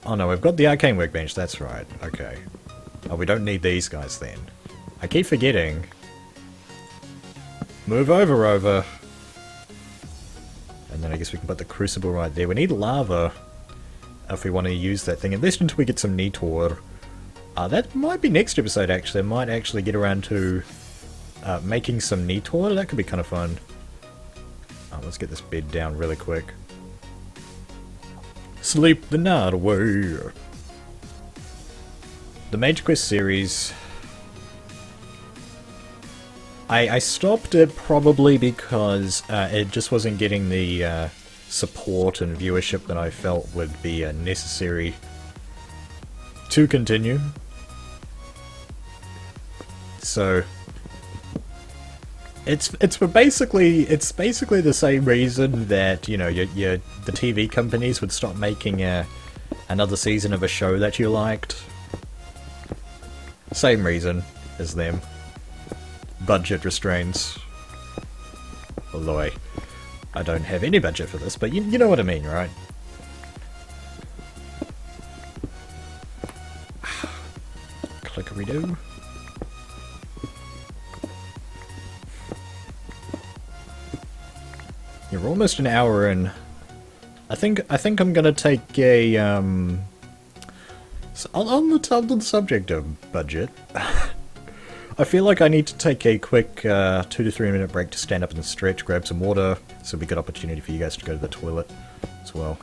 [SPEAKER 1] Oh no, we've got the arcane workbench, that's right. Okay. Oh, we don't need these guys then. I keep forgetting. Move over. And then I guess we can put the crucible right there. We need lava if we want to use that thing, at least until we get some Nitor. That might be next episode actually. I might actually get around to making some Nitor. That could be kind of fun. Let's get this bed down really quick. Sleep the night away. The Major Quest series... I stopped it probably because it just wasn't getting the support and viewership that I felt would be necessary to continue. So it's basically the same reason that, you know, the TV companies would stop making another season of a show that you liked. Same reason as them. Budget restraints. Although I don't have any budget for this, but you know what I mean, right? Clickery-do. You're almost an hour in. I think I'm gonna take a on the subject of budget. I feel like I need to take a quick 2 to 3 minute break to stand up and stretch, grab some water, so it'll be a good opportunity for you guys to go to the toilet as well.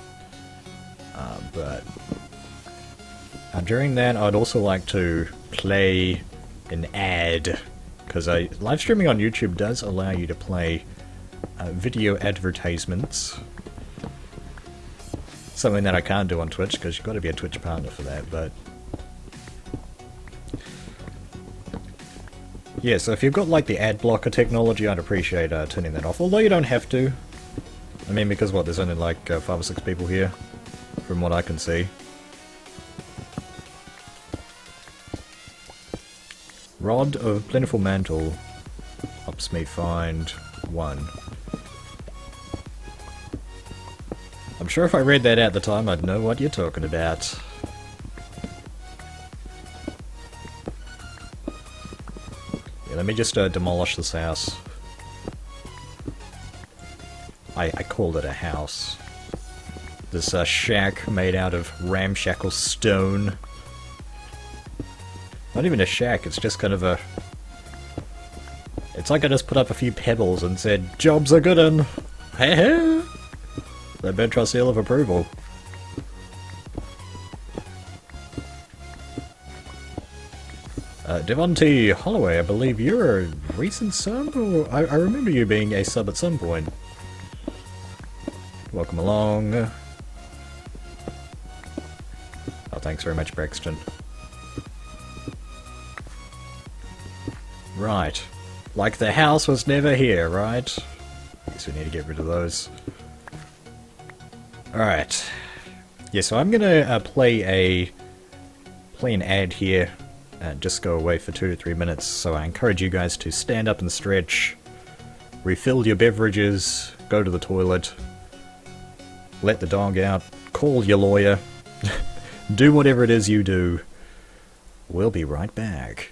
[SPEAKER 1] But during that, I'd also like to play an ad, because live streaming on YouTube does allow you to play video advertisements. Something that I can't do on Twitch, because you've got to be a Twitch partner for that, but... yeah, so if you've got like the ad blocker technology, I'd appreciate turning that off, although you don't have to. I mean, because what, there's only like 5 or 6 people here, from what I can see. Rod of Plentiful Mantle helps me find 1. I'm sure if I read that at the time, I'd know what you're talking about. Yeah, let me just demolish this house. I called it a house. This shack made out of ramshackle stone. Not even a shack, it's just kind of a... it's like I just put up a few pebbles and said, "Job's a good un." Hey hey! The Birdtross seal of approval. Devontae Holloway, I believe you're a recent sub, or I remember you being a sub at some point. Welcome along. Oh, thanks very much, Braxton. Right. Like the house was never here, right? Guess we need to get rid of those. Alright. Yeah, so I'm gonna play an ad here and just go away for 2 to 3 minutes, so I encourage you guys to stand up and stretch, refill your beverages, go to the toilet, let the dog out, call your lawyer, do whatever it is you do. We'll be right back.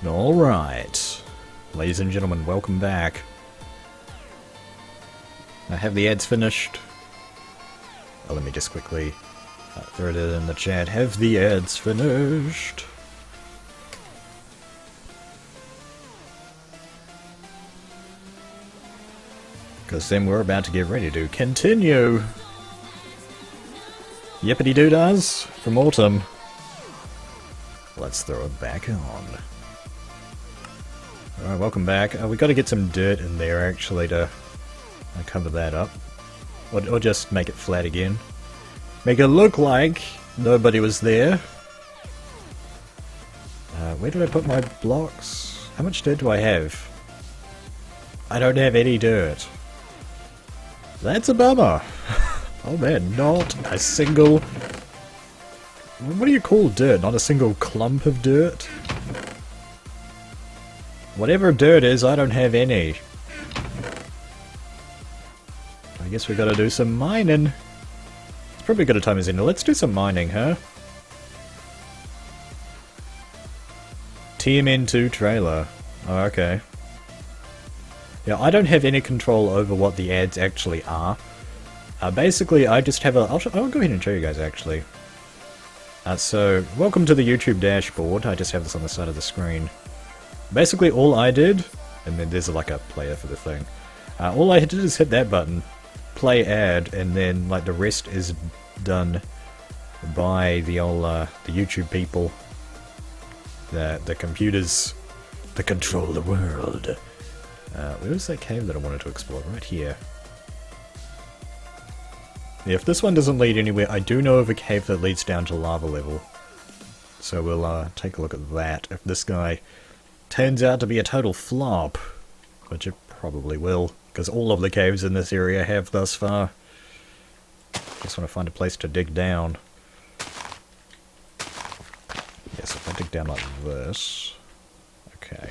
[SPEAKER 1] Alright. Ladies and gentlemen, welcome back. I have the ads finished. Oh, let me just quickly throw it in the chat. Have the ads finished? Because then we're about to get ready to continue. Yippity doo does from autumn. Let's throw it back on. Alright, welcome back. We got to get some dirt in there actually to cover that up. Or just make it flat again. Make it look like nobody was there. Where did I put my blocks? How much dirt do I have? I don't have any dirt. That's a bummer. Oh man, not a single... What do you call dirt? Not a single clump of dirt? Whatever dirt is, I don't have any. I guess we gotta do some mining. It's probably a good time as in. Let's do some mining, huh? TMN2 trailer. Oh, okay. Yeah, I don't have any control over what the ads actually are. Basically, I just have a... I'll go ahead and show you guys, actually. So, welcome to the YouTube dashboard. I just have this on the side of the screen. Basically, all I did... And then there's like a player for the thing. All I did is hit that button, play ad, and then like the rest is done by the old the YouTube people. The computers that control the world. Where was that cave that I wanted to explore? Right here. Yeah, if this one doesn't lead anywhere, I do know of a cave that leads down to lava level. So we'll take a look at that. If this guy turns out to be a total flop, which it probably will, because all of the caves in this area have thus far. Just want to find a place to dig down. Yes, if I dig down like this... Okay.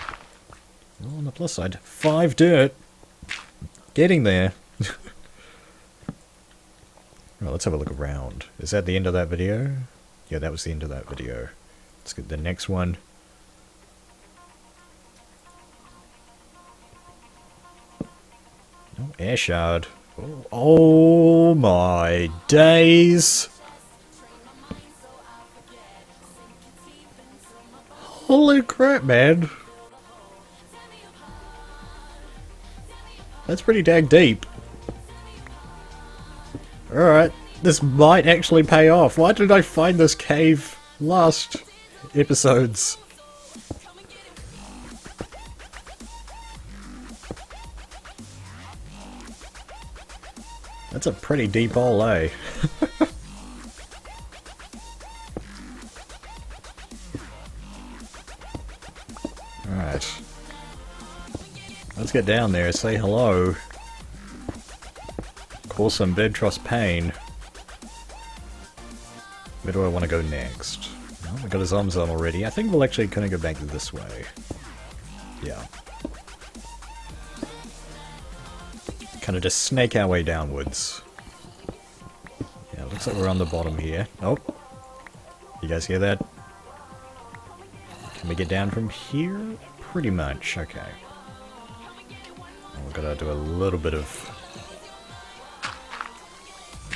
[SPEAKER 1] Well, on the plus side, 5 dirt! Getting there! Well, let's have a look around. Is that the end of that video? Yeah, that was the end of that video. Let's get the next one. Oh, air shard. Oh my days! Holy crap, man! That's pretty dang deep. Alright, this might actually pay off. Why did I find this cave last episodes? That's a pretty deep hole, eh? Alright. Let's get down there, say hello. Cause some Birdtross pain. Where do I want to go next? Well, we got a Zomzom already. I think we'll actually kind of go back this way. Yeah. Kind of just snake our way downwards. Yeah, looks like we're on the bottom here. Oh! You guys hear that? Can we get down from here? Pretty much, okay. Well, we've got to do a little bit of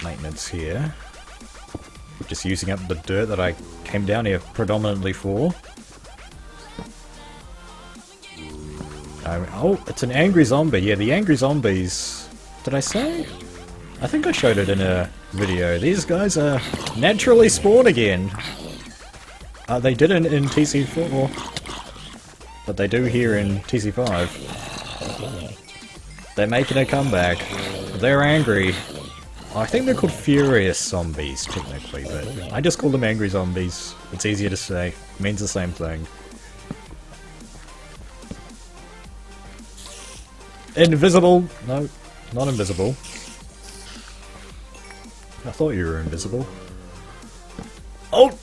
[SPEAKER 1] maintenance here. Just using up the dirt that I came down here predominantly for. Oh, it's an angry zombie. Yeah, the angry zombies... Did I say? I think I showed it in a video. These guys are naturally spawn again. They didn't in TC4, but they do here in TC5. They're making a comeback. They're angry. I think they're called furious zombies, technically, but I just call them angry zombies. It's easier to say. It means the same thing. Invisible! No, not invisible. I thought you were invisible. Oh!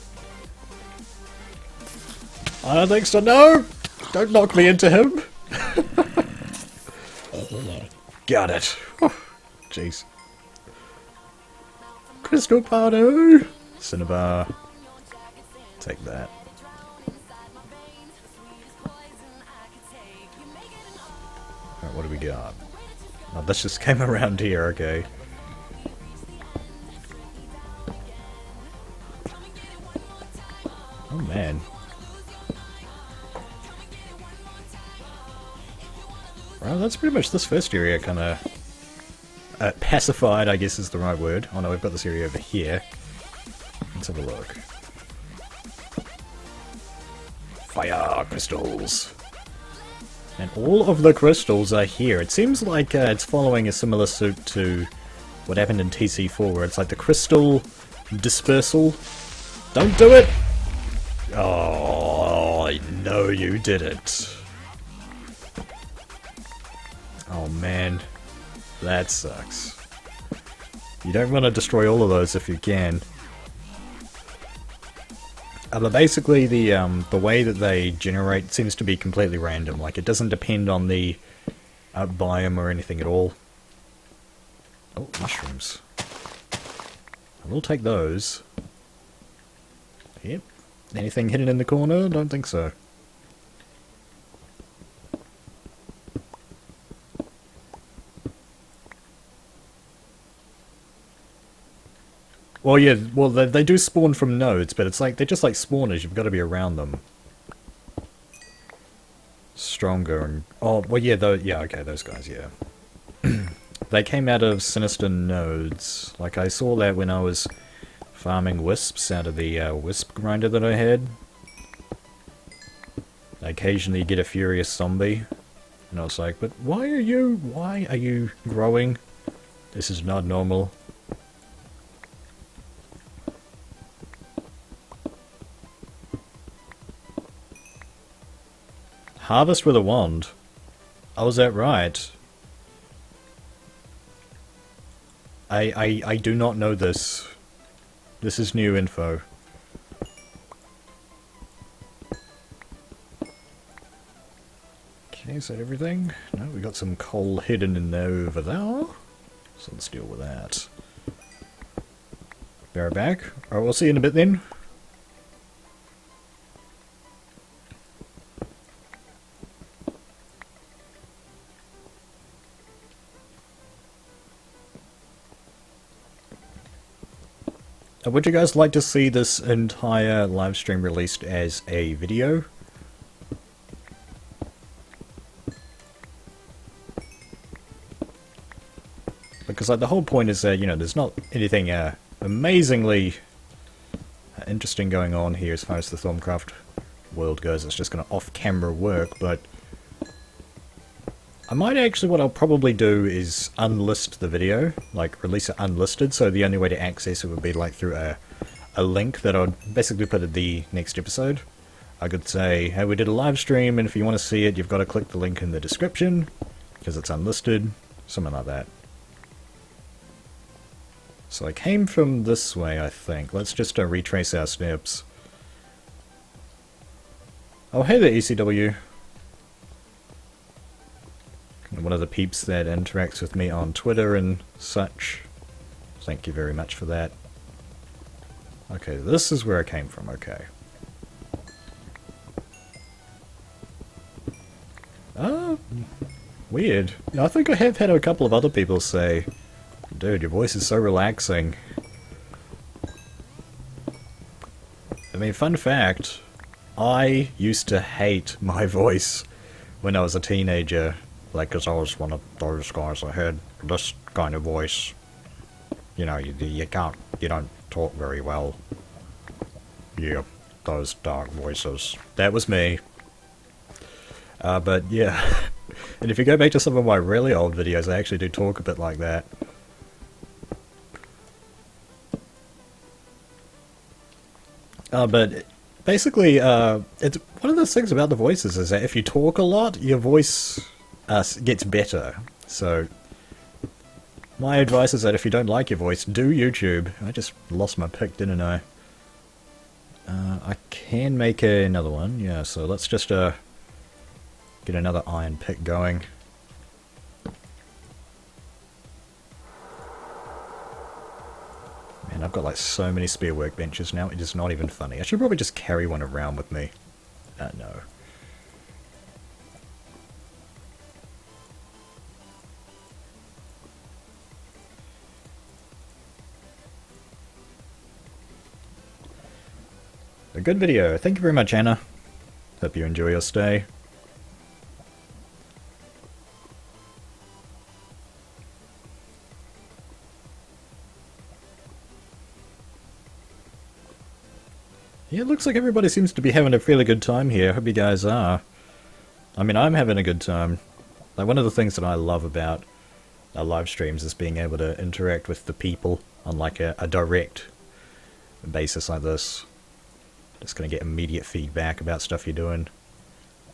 [SPEAKER 1] I don't think so. No! Don't knock me into him! Got it. Jeez. Crystal Pardo! Cinnabar. Take that. Alright, what do we got? Oh, this just came around here, okay. Oh man. Well, that's pretty much this first area kinda... pacified, I guess is the right word. Oh no, we've got this area over here. Let's have a look. Fire crystals! And all of the crystals are here. It seems like it's following a similar suit to what happened in TC4, where it's like the crystal dispersal. Don't do it! Oh, I know you did it. Oh man, that sucks. You don't want to destroy all of those if you can. But basically, the way that they generate seems to be completely random. Like, it doesn't depend on the biome or anything at all. Oh, mushrooms. I will take those. Yep. Anything hidden in the corner? Don't think so. Well, yeah, well, they do spawn from nodes, but it's like, they're just like spawners, you've got to be around them. Stronger and... Oh, well, yeah, yeah, okay, those guys, yeah. They came out of sinister nodes. Like, I saw that when I was farming wisps out of the wisp grinder that I had. I occasionally get a furious zombie. And I was like, but why are you growing? This is not normal. Harvest with a wand. Oh, is that right? I do not know this. This is new info. Okay, is that everything? No, we got some coal hidden in there over there. So let's deal with that. Bear it back. Alright, we'll see you in a bit then. Would you guys like to see this entire live stream released as a video? Because like the whole point is that, you know, there's not anything amazingly interesting going on here as far as the Thaumcraft world goes. It's just going to off-camera work, but I might actually, what I'll probably do is unlist the video, like release it unlisted, so the only way to access it would be like through a link that I'd basically put at the next episode. I could say, hey, we did a live stream, and if you want to see it, you've got to click the link in the description, because it's unlisted, something like that. So I came from this way, I think. Let's just retrace our steps. Oh, hey there, ECW. One of the peeps that interacts with me on Twitter and such. Thank you very much for that. Okay, this is where I came from, okay. Oh, weird. I think I have had a couple of other people say, dude, your voice is so relaxing. I mean, fun fact, I used to hate my voice when I was a teenager. Like, because I was one of those guys that had this kind of voice. You know, you don't talk very well. Yeah, those dark voices. That was me. But yeah. And if you go back to some of my really old videos, I actually do talk a bit like that. But basically, it's one of those things about the voices is that if you talk a lot, your voice gets better. So my advice is that if you don't like your voice, do YouTube. I just lost my pick, didn't I? I can make another one, yeah, so let's just get another iron pick going. Man, I've got like so many spare workbenches now, it is not even funny. I should probably just carry one around with me. No. A good video. Thank you very much, Anna. Hope you enjoy your stay. Yeah, it looks like everybody seems to be having a fairly good time here. Hope you guys are. I mean, I'm having a good time. Like, one of the things that I love about live streams is being able to interact with the people on like a direct basis like this. Just gonna get immediate feedback about stuff you're doing.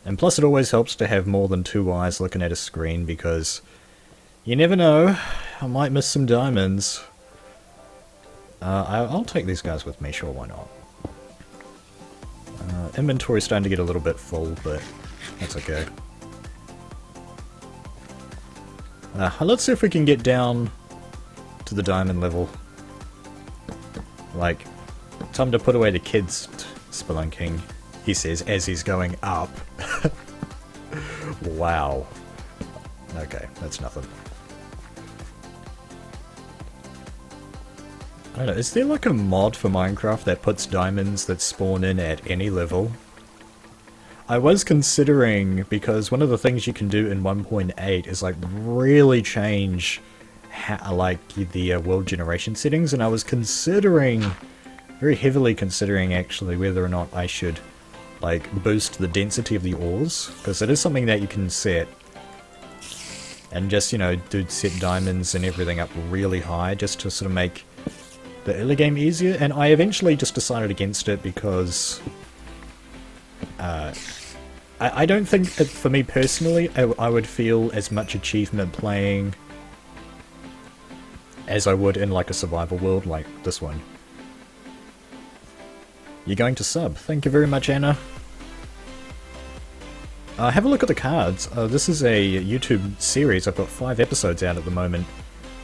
[SPEAKER 1] And plus it always helps to have more than two eyes looking at a screen, because you never know, I might miss some diamonds. I'll take these guys with me, sure, why not? Inventory's starting to get a little bit full, but that's okay. Let's see if we can get down to the diamond level. Like, time to put away the kids spelunking, he says as he's going up. Wow. Okay, that's nothing. I don't know, is there like a mod for Minecraft that puts diamonds that spawn in at any level? I was considering, because one of the things you can do in 1.8 is like really change how, like the world generation settings, and I was considering, very heavily considering actually, whether or not I should like boost the density of the ores, because it is something that you can set, and just, you know, do set diamonds and everything up really high just to sort of make the early game easier. And I eventually just decided against it because I don't think, for me personally, I would feel as much achievement playing as I would in like a survival world like this one. You're going to sub. Thank you very much, Anna. Have a look at the cards. This is a YouTube series. I've got 5 episodes out at the moment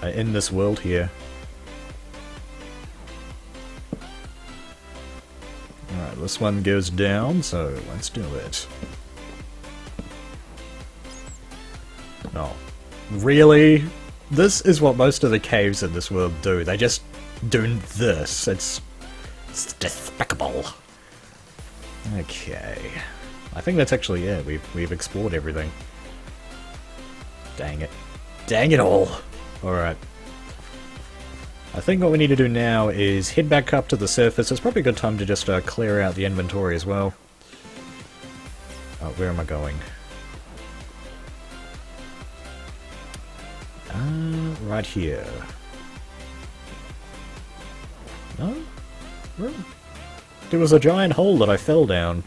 [SPEAKER 1] in this world here. Alright, this one goes down, so let's do it. No. Really? This is what most of the caves in this world do. They just do this. It's despicable. Okay. I think that's actually it. We've explored everything. Dang it. Dang it all! Alright. I think what we need to do now is head back up to the surface. It's probably a good time to just clear out the inventory as well. Oh, where am I going? Right here. No? Where? There was a giant hole that I fell down.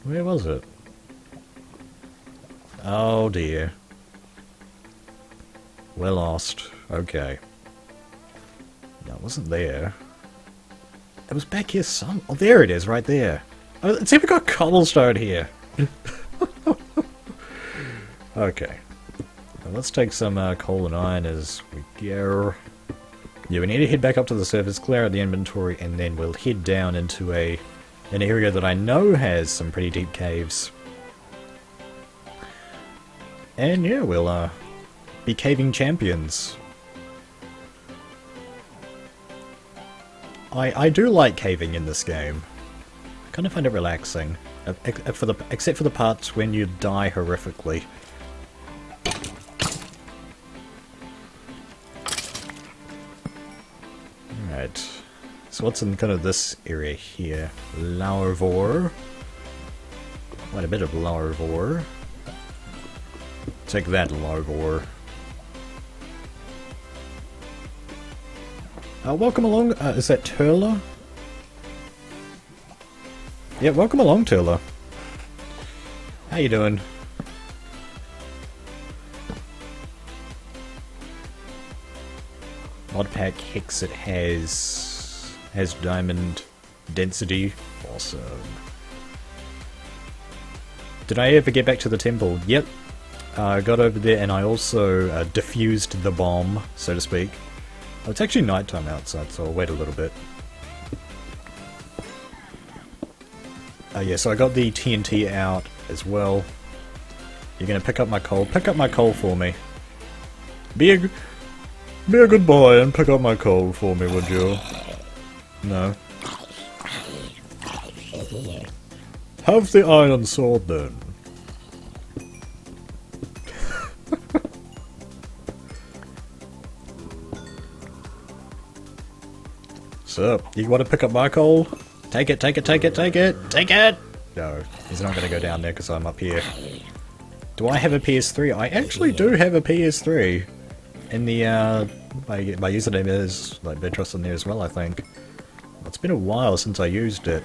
[SPEAKER 1] Where was it? Oh dear. We're lost. Okay. No, it wasn't there. It was back here some... Oh, there it is, right there. Oh, let's see if we got cobblestone here. Okay. Well, let's take some coal and iron as we go. Yeah, we need to head back up to the surface, clear out the inventory, and then we'll head down into an area that I know has some pretty deep caves. And yeah, we'll be caving champions. I do like caving in this game. I kind of find it relaxing. Except for the parts when you die horrifically. Alright. So what's in kind of this area here? Larvor. Quite a bit of larvor. Take that, larvor. Welcome along. Is that Turla? Yeah, welcome along, Turla. How you doing? Modpack Hexit has diamond density. Awesome. Did I ever get back to the temple? Yep. I got over there and I also diffused the bomb, so to speak. Oh, it's actually nighttime outside, so I'll wait a little bit. Yeah, so I got the TNT out as well. You're gonna pick up my coal. Pick up my coal for me. Be a good boy and pick up my coal for me, would you? No. Have the iron sword then. So, you want to pick up my coal? Take it, take it, take it, take it, take it! No, he's not going to go down there because I'm up here. Do I have a PS3? I actually do have a PS3. In the, my username is, like, Birdtross in there as well, I think. It's been a while since I used it.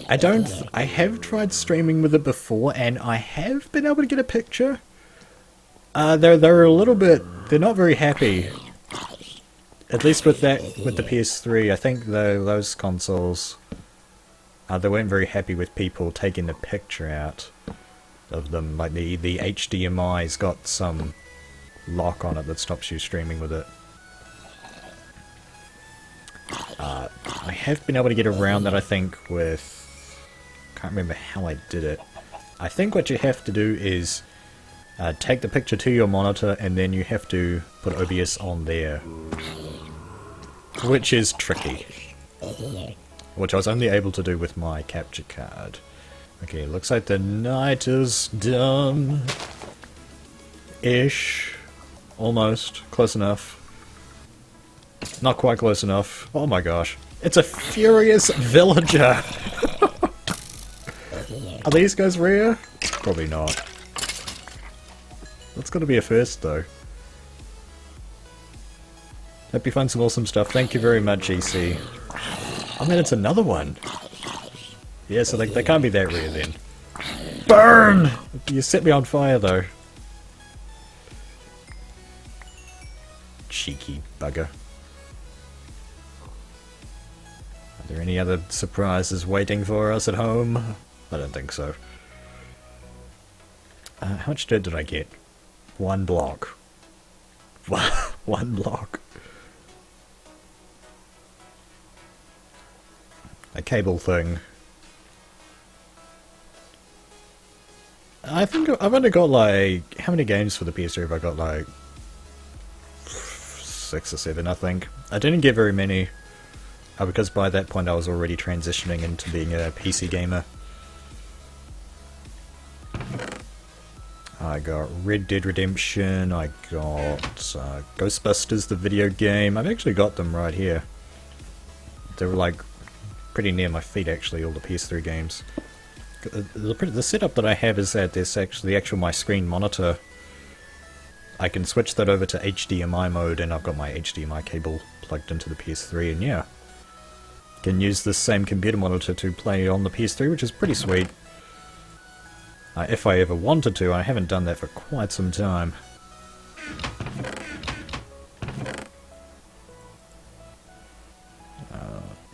[SPEAKER 1] I have tried streaming with it before, and I have been able to get a picture. They're a little bit, they're not very happy. At least with the PS3, I think those consoles, they weren't very happy with people taking the picture out of them. Like the HDMI's got some lock on it that stops you streaming with it. I have been able to get around that, I think, with... Can't remember how I did it. I think what you have to do is take the picture to your monitor and then you have to put OBS on there. Which is tricky. Which I was only able to do with my capture card. Okay, looks like the night is done. Ish. Almost. Close enough. Not quite close enough. Oh my gosh. It's a furious villager! Are these guys rare? Probably not. That's gotta be a first though. Hope you find some awesome stuff. Thank you very much, EC. Oh man, it's another one! Yeah, so they can't be that rare then. Burn! You set me on fire though. Cheeky bugger. Are there any other surprises waiting for us at home? I don't think so. How much dirt did I get? 1 block. 1 block. A cable thing. I think I've only got like... How many games for the PS3 have I got? Like... 6 or 7, I think. I didn't get very many. Because by that point I was already transitioning into being a PC gamer. I got Red Dead Redemption, I got Ghostbusters, the video game. I've actually got them right here. They were like pretty near my feet actually, all the PS3 games. The setup that I have is that there's actually the actual my screen monitor. I can switch that over to HDMI mode and I've got my HDMI cable plugged into the PS3 and yeah. Can use this same computer monitor to play on the PS3, which is pretty sweet. If I ever wanted to, I haven't done that for quite some time.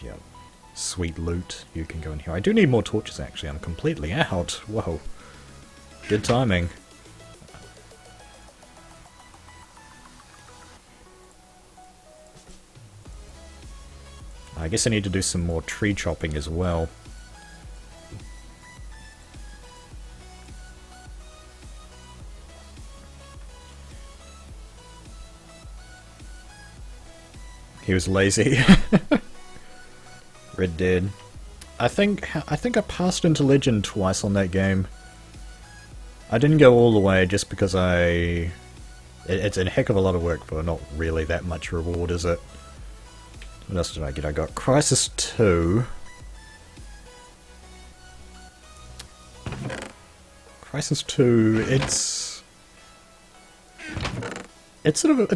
[SPEAKER 1] Yeah. Sweet loot. You can go in here. I do need more torches actually, I'm completely out. Whoa. Good timing. I guess I need to do some more tree chopping as well. He was lazy. Red Dead. I think I passed into Legend twice on that game. I didn't go all the way just because it's a heck of a lot of work for not really that much reward, is it? What else did I get? I got Crisis 2. Crisis 2, it's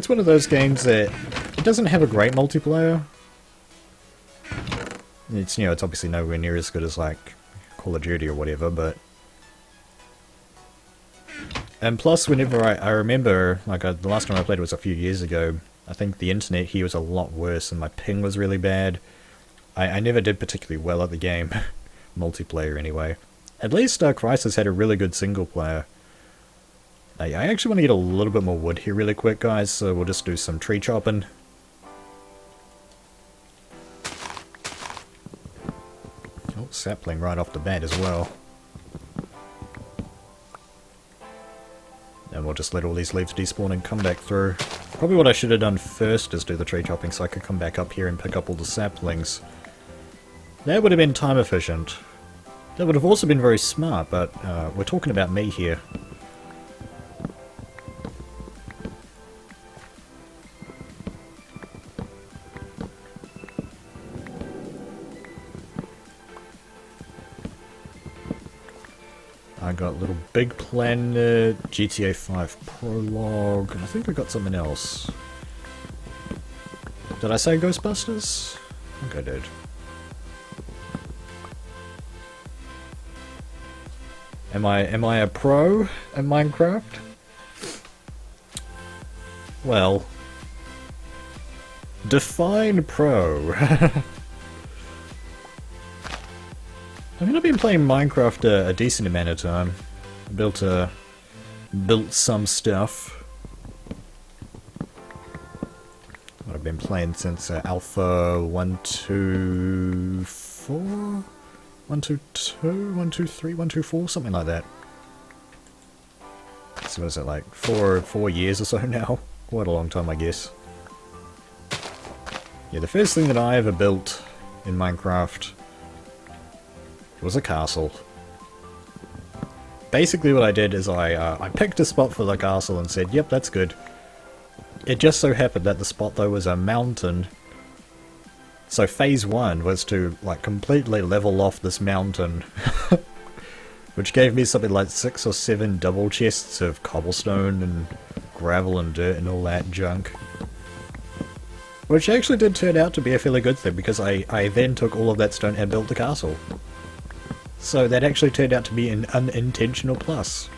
[SPEAKER 1] one of those games that it doesn't have a great multiplayer. It's, it's obviously nowhere near as good as like Call of Duty or whatever, but and plus whenever I remember, like the last time I played was a few years ago, I think the internet here was a lot worse and my ping was really bad. I never did particularly well at the game. Multiplayer anyway. At least Crisis had a really good single player. I actually want to get a little bit more wood here really quick, guys, so we'll just do some tree chopping. Oh, sapling right off the bat as well. And we'll just let all these leaves despawn and come back through. Probably what I should have done first is do the tree chopping so I could come back up here and pick up all the saplings. That would have been time efficient. That would have also been very smart, but we're talking about me here. I got Little Big Planet, GTA 5 Prologue, and I think I got something else. Did I say Ghostbusters? I think I did. Am I a pro at Minecraft? Well, define pro. I mean, I've been playing Minecraft a decent amount of time. Built some stuff. I've been playing since Alpha 1.2.4? 1.2.2? 1.2.3? 1.2.4? Something like that. So what is it, like 4 years or so now? Quite a long time, I guess. Yeah, the first thing that I ever built in Minecraft was a castle. Basically what I did is I picked a spot for the castle and said, yep, that's good. It just so happened that the spot though was a mountain. So phase 1 was to like completely level off this mountain. Which gave me something like 6 or 7 double chests of cobblestone and gravel and dirt and all that junk. Which actually did turn out to be a fairly good thing because I then took all of that stone and built the castle. So that actually turned out to be an unintentional plus.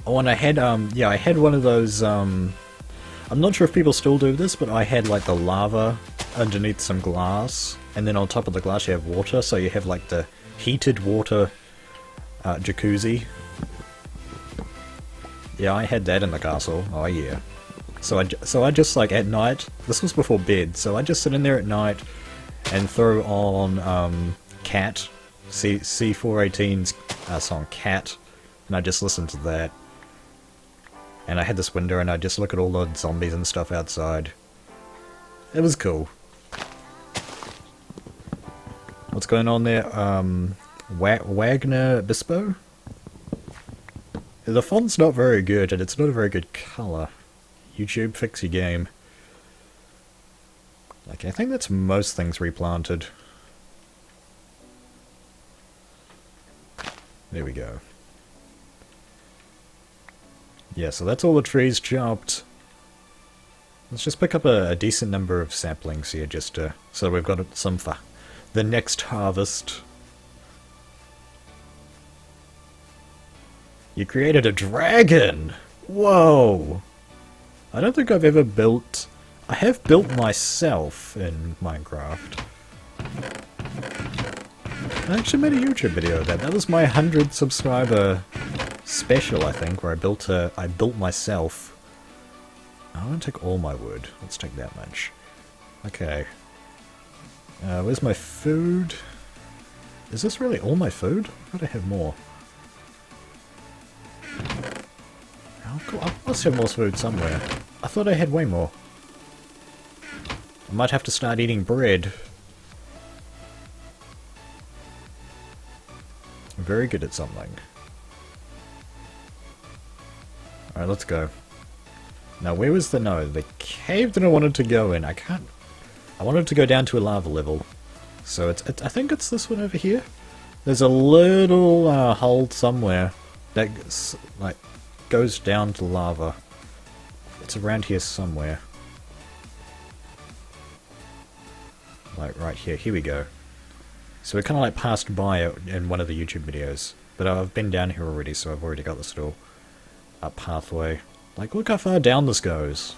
[SPEAKER 1] Oh, and I had, yeah, I had one of those, I'm not sure if people still do this, but I had like the lava underneath some glass, and then on top of the glass you have water, so you have like the heated water jacuzzi. Yeah, I had that in the castle. Oh yeah. So I just like at night, this was before bed, so I just sit in there at night and throw on Cat, C418's song Cat, and I just listen to that. And I had this window and I just look at all the zombies and stuff outside. It was cool. What's going on there? Wagner Bispo? The font's not very good and it's not a very good colour. YouTube, fix your game. Okay, I think that's most things replanted. There we go. Yeah, so that's all the trees chopped. Let's just pick up a decent number of saplings here, just so we've got some for the next harvest. You created a dragon! Whoa! I don't think I've ever built... I have built myself in Minecraft. I actually made a YouTube video of that. That was my 100 subscriber special, I think, where I built myself. I won't take all my wood. Let's take that much. Okay. Where's my food? Is this really all my food? I thought I had more. I must have more food somewhere. I thought I had way more. I might have to start eating bread. I'm very good at something. Alright, let's go. Now, where was the cave that I wanted to go in? I wanted to go down to a lava level. So I think it's this one over here. There's a little hole somewhere that like goes down to lava. It's around here somewhere. Like right here. Here we go. So we kind of like passed by it in one of the YouTube videos. But I've been down here already, so I've already got this little pathway. Like, look how far down this goes.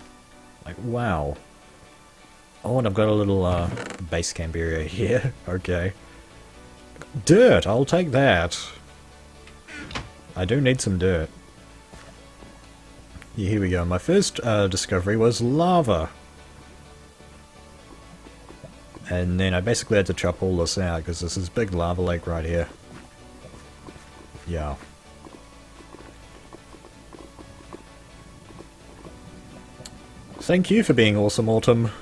[SPEAKER 1] Like, wow. Oh, and I've got a little base camp area here. Okay. Dirt! I'll take that. I do need some dirt. Yeah, here we go. My first discovery was lava. And then I basically had to chop all this out because there's this big lava lake right here. Yeah. Thank you for being awesome, Autumn.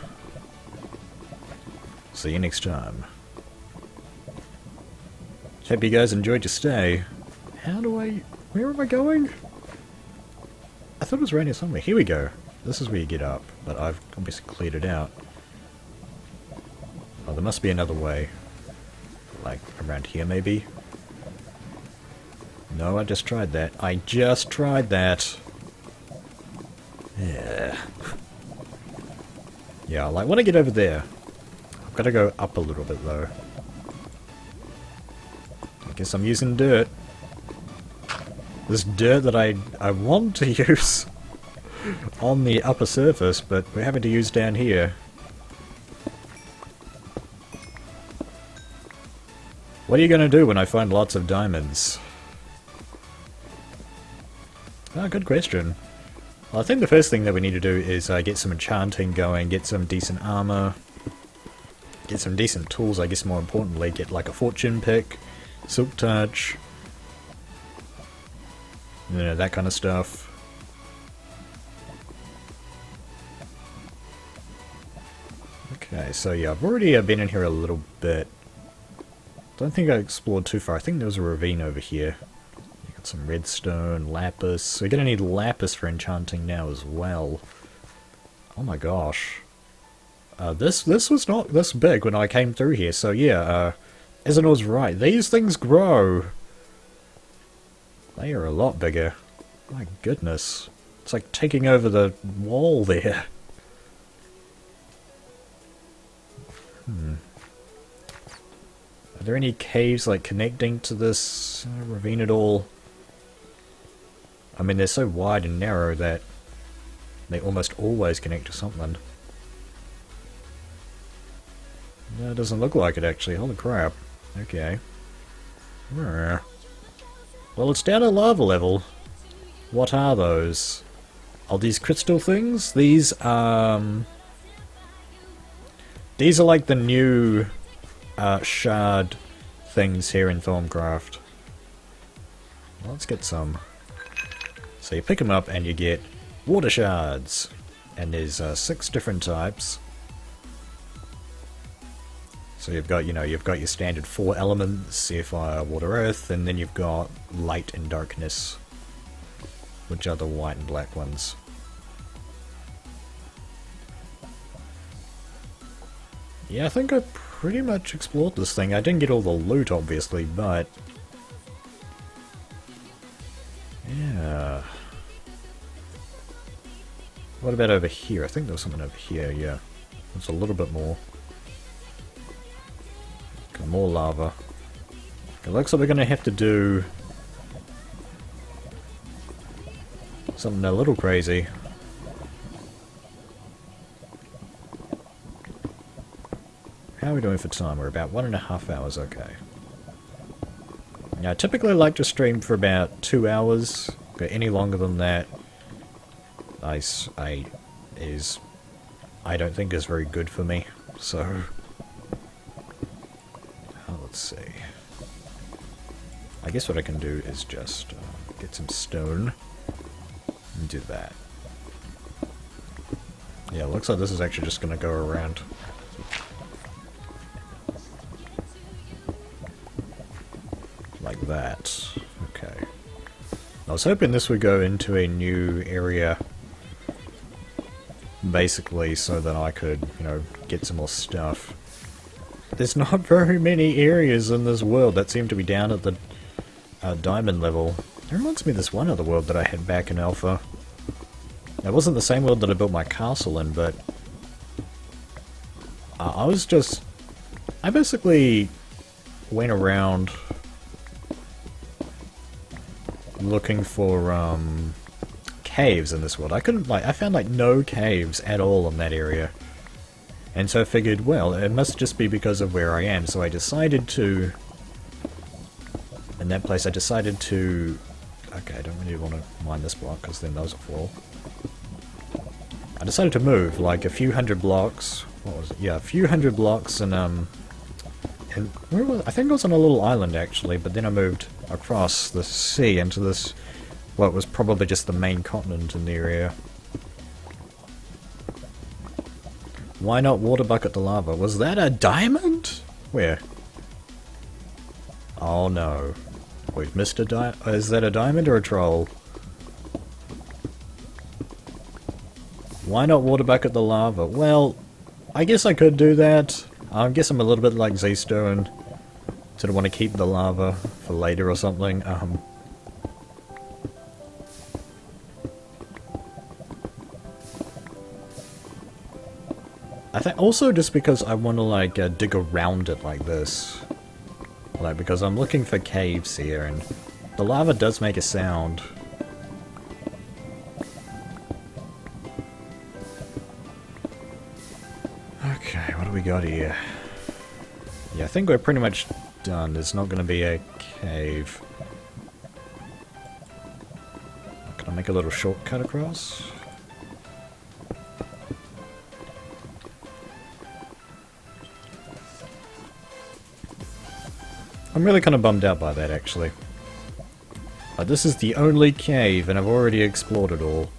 [SPEAKER 1] See you next time. Hope you guys enjoyed your stay. How do I... Where am I going? I thought it was raining somewhere. Here we go. This is where you get up, but I've obviously cleared it out. Oh, there must be another way. Like, around here, maybe? No, I just tried that. I just tried that! Yeah. Yeah, like, when I get over there, I've got to go up a little bit, though. I guess I'm using dirt. This dirt that I want to use on the upper surface, but we're having to use down here. What are you going to do when I find lots of diamonds? Ah, good question. Well, I think the first thing that we need to do is get some enchanting going, get some decent armor, get some decent tools, I guess more importantly, get like a fortune pick, silk touch, you know, that kind of stuff. Okay, so yeah, I've already been in here a little bit. Don't think I explored too far. I think there was a ravine over here. You got some redstone, lapis. We're gonna need lapis for enchanting now as well. Oh my gosh. This was not this big when I came through here, so yeah, Isn't was right. These things grow. They are a lot bigger. My goodness. It's like taking over the wall there. Are there any caves like connecting to this ravine at all? I mean, they're so wide and narrow that they almost always connect to something. No, it doesn't look like it actually. Holy crap. Okay. Well, it's down at lava level. What are those? Are these crystal things? These are like the new shard things here in Thaumcraft. Well, let's get some. So you pick them up and you get water shards. And there's 6 different types. So you've got, you know, you've got your standard 4 elements, sea, fire, water, earth, and then you've got light and darkness, which are the white and black ones. Yeah, I think I pretty much explored this thing. I didn't get all the loot, obviously, but... yeah. What about over here? I think there was something over here, yeah. There's a little bit more. Got more lava. It looks like we're going to have to do something a little crazy. How are we doing for time? We're about 1.5 hours, okay. Now, I typically like to stream for about 2 hours. Okay, any longer than that, I don't think is very good for me. So, let's see. I guess what I can do is just get some stone and do that. Yeah, it looks like this is actually just going to go around. Like that. Okay. I was hoping this would go into a new area, basically, so that I could, you know, get some more stuff. There's not very many areas in this world that seem to be down at the diamond level. It reminds me of this one other world that I had back in Alpha. It wasn't the same world that I built my castle in, but I basically went around looking for caves in this world. I found like no caves at all in that area. And so I figured, well, it must just be because of where I am. So I decided to, in that place, I decided to, okay, I don't really want to mine this block because then those will fall. I decided to move like a few hundred blocks, what was it? Yeah, a few hundred blocks and And where was I think I was on a little island actually, but then I moved across the sea into this, well, it was probably just the main continent in the area. Why not water bucket the lava? Was that a diamond? Where? Oh no. We've missed a diamond. Is that a diamond or a troll? Why not water bucket the lava? Well, I guess I could do that. I guess I'm a little bit like Z-Stone. Sort of want to keep the lava for later or something. I think also just because I want to like dig around it like this. Like because I'm looking for caves here and the lava does make a sound. Okay, what do we got here? Yeah, I think we're pretty much done. There's not going to be a cave. Can I make a little shortcut across? I'm really kind of bummed out by that, actually. This is the only cave, and I've already explored it all.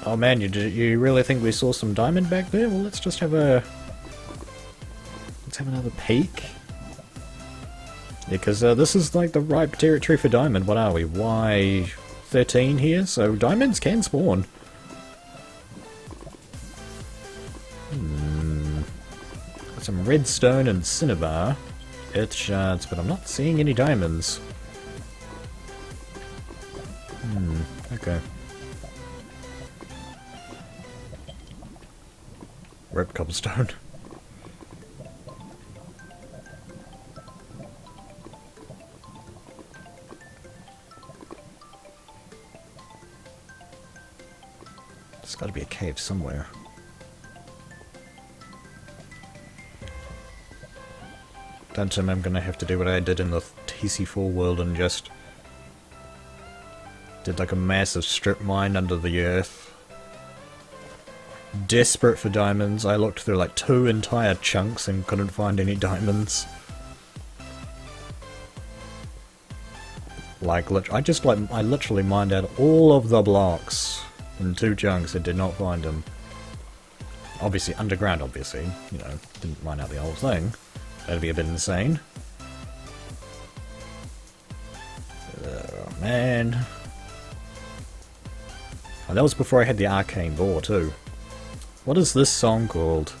[SPEAKER 1] Oh man, you really think we saw some diamond back there? Well, let's just have a... Let's have another peek. Yeah, because this is like the ripe territory for diamond. What are we? Y13 here? So diamonds can spawn. Got some redstone and cinnabar. Earth shards, but I'm not seeing any diamonds. Okay. Rip cobblestone. There's gotta be a cave somewhere. Don't tell me I'm gonna have to do what I did in the TC4 world and just did like a massive strip mine under the earth. Desperate for diamonds. I looked through like 2 entire chunks and couldn't find any diamonds. Like, I literally mined out all of the blocks in 2 chunks and did not find them. Obviously, underground, obviously. You know, didn't mine out the whole thing. That'd be a bit insane. Oh, man. Oh, that was before I had the arcane bore, too. What is this song called?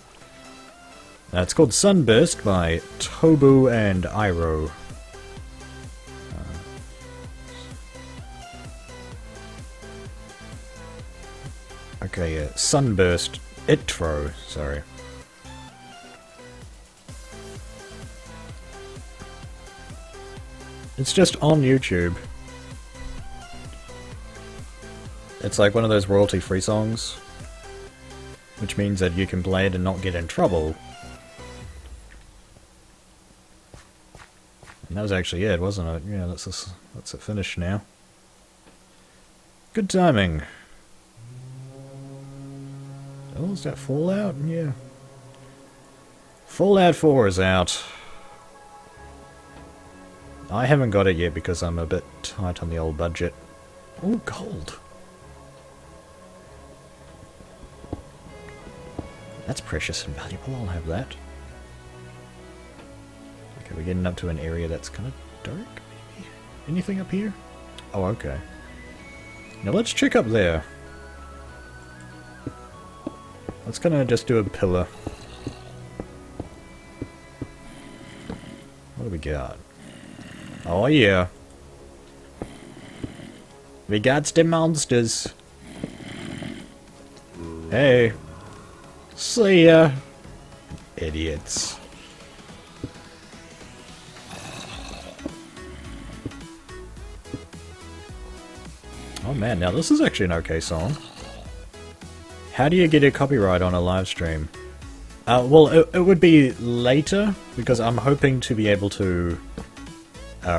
[SPEAKER 1] It's called Sunburst by Tobu and Iroh. Okay, yeah, Sunburst Intro, sorry. It's just on YouTube. It's like one of those royalty-free songs. Which means that you can play it and not get in trouble. And that was actually it, wasn't it? Yeah, that's it finished now. Good timing. Oh, is that Fallout? Yeah. Fallout 4 is out. I haven't got it yet because I'm a bit tight on the old budget. Oh, gold. That's precious and valuable, I'll have that. Okay, we're getting up to an area that's kind of dark, maybe? Anything up here? Oh, okay. Now let's check up there. Let's kind of just do a pillar. What do we got? Oh yeah. We got the monsters. Hey. See ya. Idiots. Oh man, now this is actually an okay song. How do you get a copyright on a live stream? Well, it would be later, because I'm hoping to be able to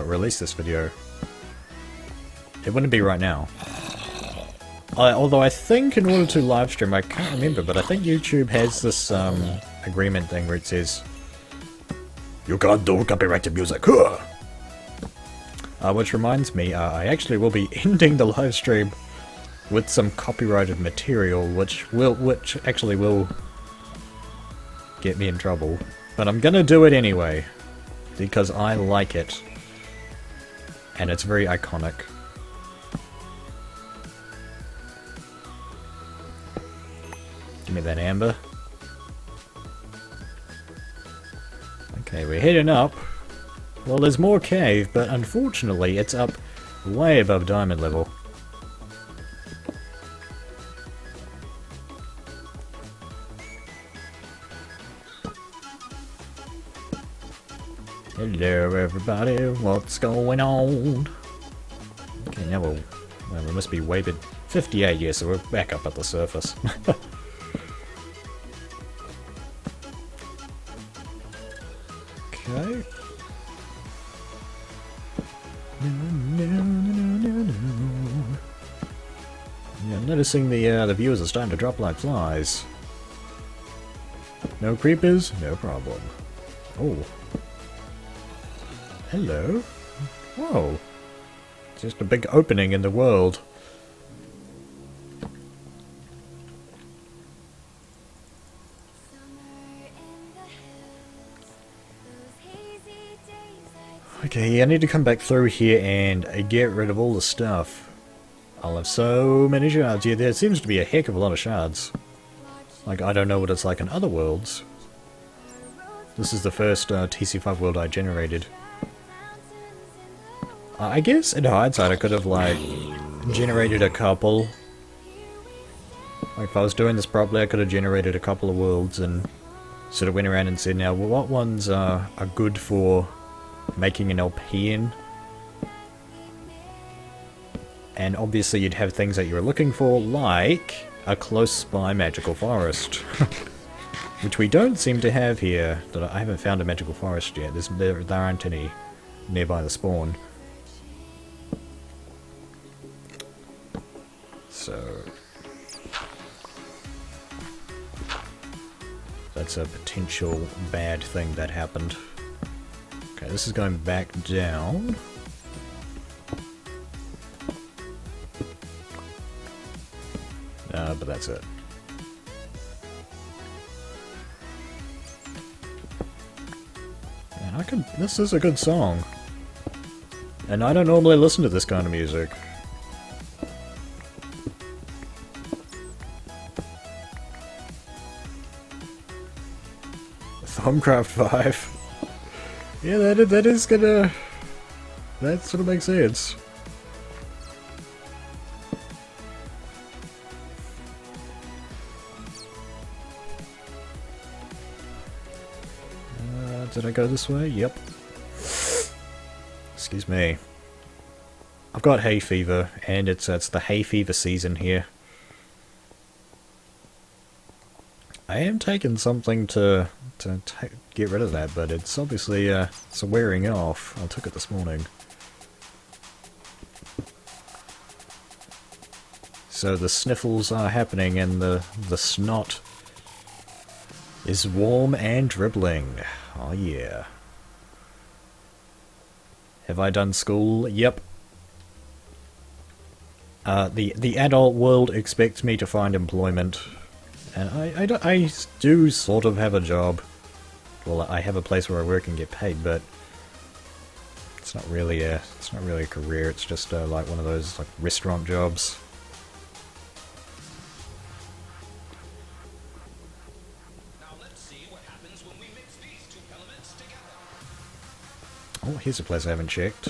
[SPEAKER 1] release this video. It wouldn't be right now. Although I think in order to live stream, I can't remember, but I think YouTube has this agreement thing where it says you can't do copyrighted music. Which reminds me, I actually will be ending the live stream with some copyrighted material, which actually will get me in trouble. But I'm gonna do it anyway, because I like it, and it's very iconic. Give me that amber. Okay, we're heading up. Well, there's more cave, but unfortunately it's up way above diamond level. Hello everybody, what's going on? Okay, now well, we must be way bit 58, yeah, so we're back up at the surface. Okay. Yeah, I'm noticing the viewers are starting to drop like flies. No creepers? No problem. Oh. Hello. Whoa. Just a big opening in the world. Okay, I need to come back through here and get rid of all the stuff. I'll have so many shards. Yeah, there seems to be a heck of a lot of shards. Like, I don't know what it's like in other worlds. This is the first TC5 world I generated. I guess, in hindsight, I could have, like, generated a couple. Like, if I was doing this properly, I could have generated a couple of worlds and sort of went around and said, now, well, what ones are good for making an LP in? And obviously you'd have things that you were looking for, like a close-by magical forest. Which we don't seem to have here. That I haven't found a magical forest yet. There aren't any nearby the spawn. So that's a potential bad thing that happened. Okay, this is going back down. But that's it. Man, this is a good song. And I don't normally listen to this kind of music. Thaumcraft 5. Yeah, that is gonna... That sort of makes sense. Did I go this way? Yep. Excuse me. I've got hay fever, and it's the hay fever season here. I am taking something to get rid of that, but it's obviously it's wearing off. I took it this morning. So the sniffles are happening, and the snot is warm and dribbling. Oh yeah. Have I done school? Yep. The adult world expects me to find employment, and I do sort of have a job. Well, I have a place where I work and get paid, but it's not really a career. It's just like one of those like restaurant jobs. Oh, here's a place I haven't checked.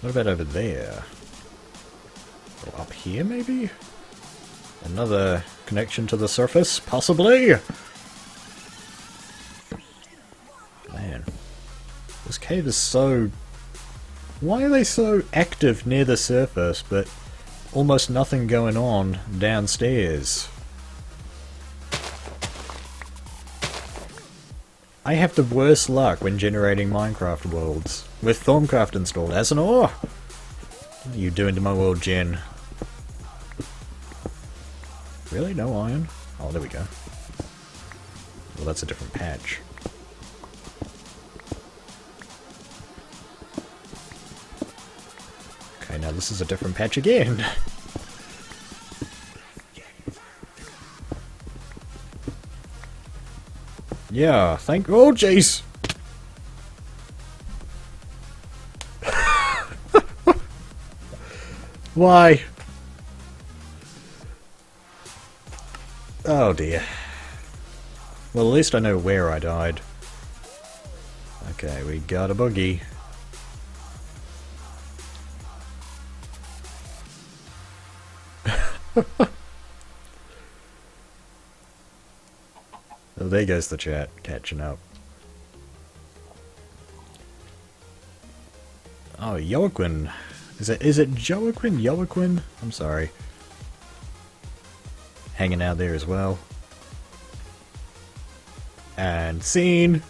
[SPEAKER 1] What about over there? Or up here, maybe? Another connection to the surface, possibly? Man. This cave is so... Why are they so active near the surface, but almost nothing going on downstairs? I have the worst luck when generating Minecraft worlds. With Thaumcraft installed as an ore! What are you doing to my world, Jen? Really? No iron? Oh, there we go. Well, that's a different patch. Okay, now this is a different patch again. Yeah, oh jeez! Why? Oh dear. Well, at least I know where I died. Okay, we got a boogie. Oh, there goes the chat, catching up. Oh, Joaquin. Is it Joaquin? Joaquin? I'm sorry. Hanging out there as well. And scene!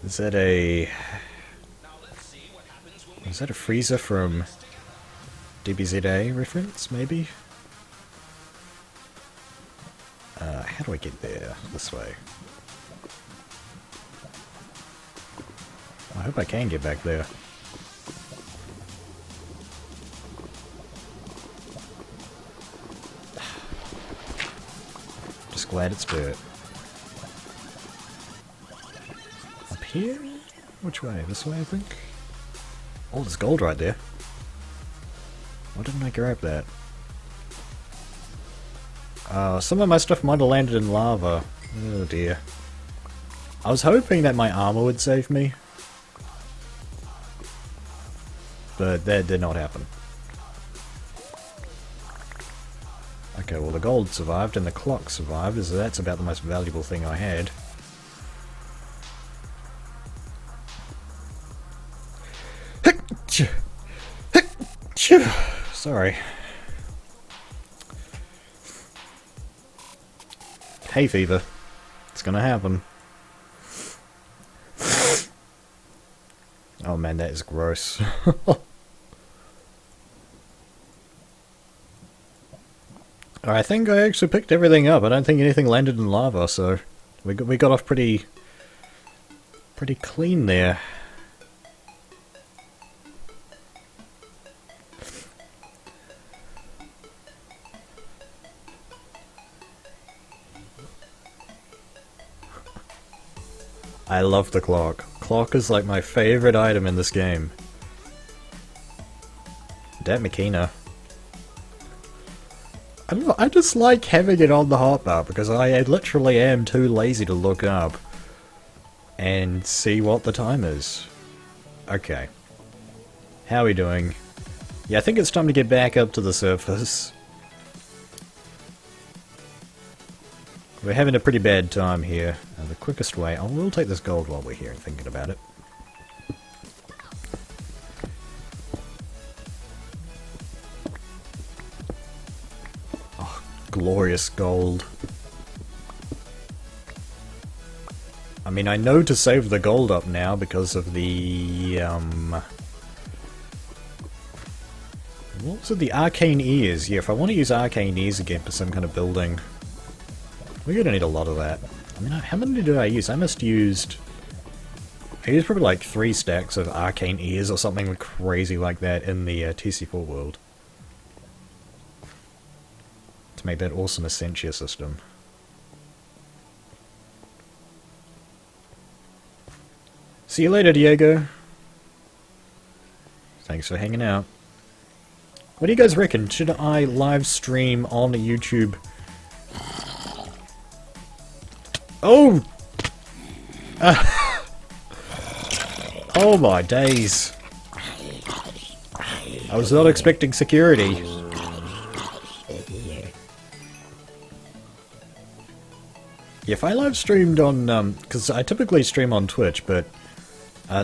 [SPEAKER 1] Is that a... Is that a freezer from DBZA reference, maybe? How do I get there? This way. I hope I can get back there. Just glad it's dirt. Up here? Which way? This way, I think? Oh, there's gold right there. Why didn't I grab that? Some of my stuff might have landed in lava. Oh dear. I was hoping that my armor would save me. But that did not happen. Okay, well the gold survived and the clock survived, so that's about the most valuable thing I had. Sorry. Hay fever. It's gonna happen. Oh man, that is gross. I think I actually picked everything up. I don't think anything landed in lava, so we got off pretty clean there. I love the clock. Clock is like my favorite item in this game. Dat Makina. I don't know, I just like having it on the hotbar because I literally am too lazy to look up and see what the time is. Okay. How are we doing? Yeah, I think it's time to get back up to the surface. We're having a pretty bad time here. The quickest way... Oh, we'll take this gold while we're here and thinking about it. Oh, glorious gold. I mean, I know to save the gold up now because of the... What was it? The arcane ears. Yeah, if I want to use arcane ears again for some kind of building... We're gonna need a lot of that. I mean, how many did I use? I used probably like 3 stacks of arcane ears or something crazy like that in the TC4 world. To make that awesome Essentia system. See you later, Diego. Thanks for hanging out. What do you guys reckon? Should I live stream on YouTube? Oh! Oh my days. I was not expecting security. If I live streamed on, because I typically stream on Twitch, but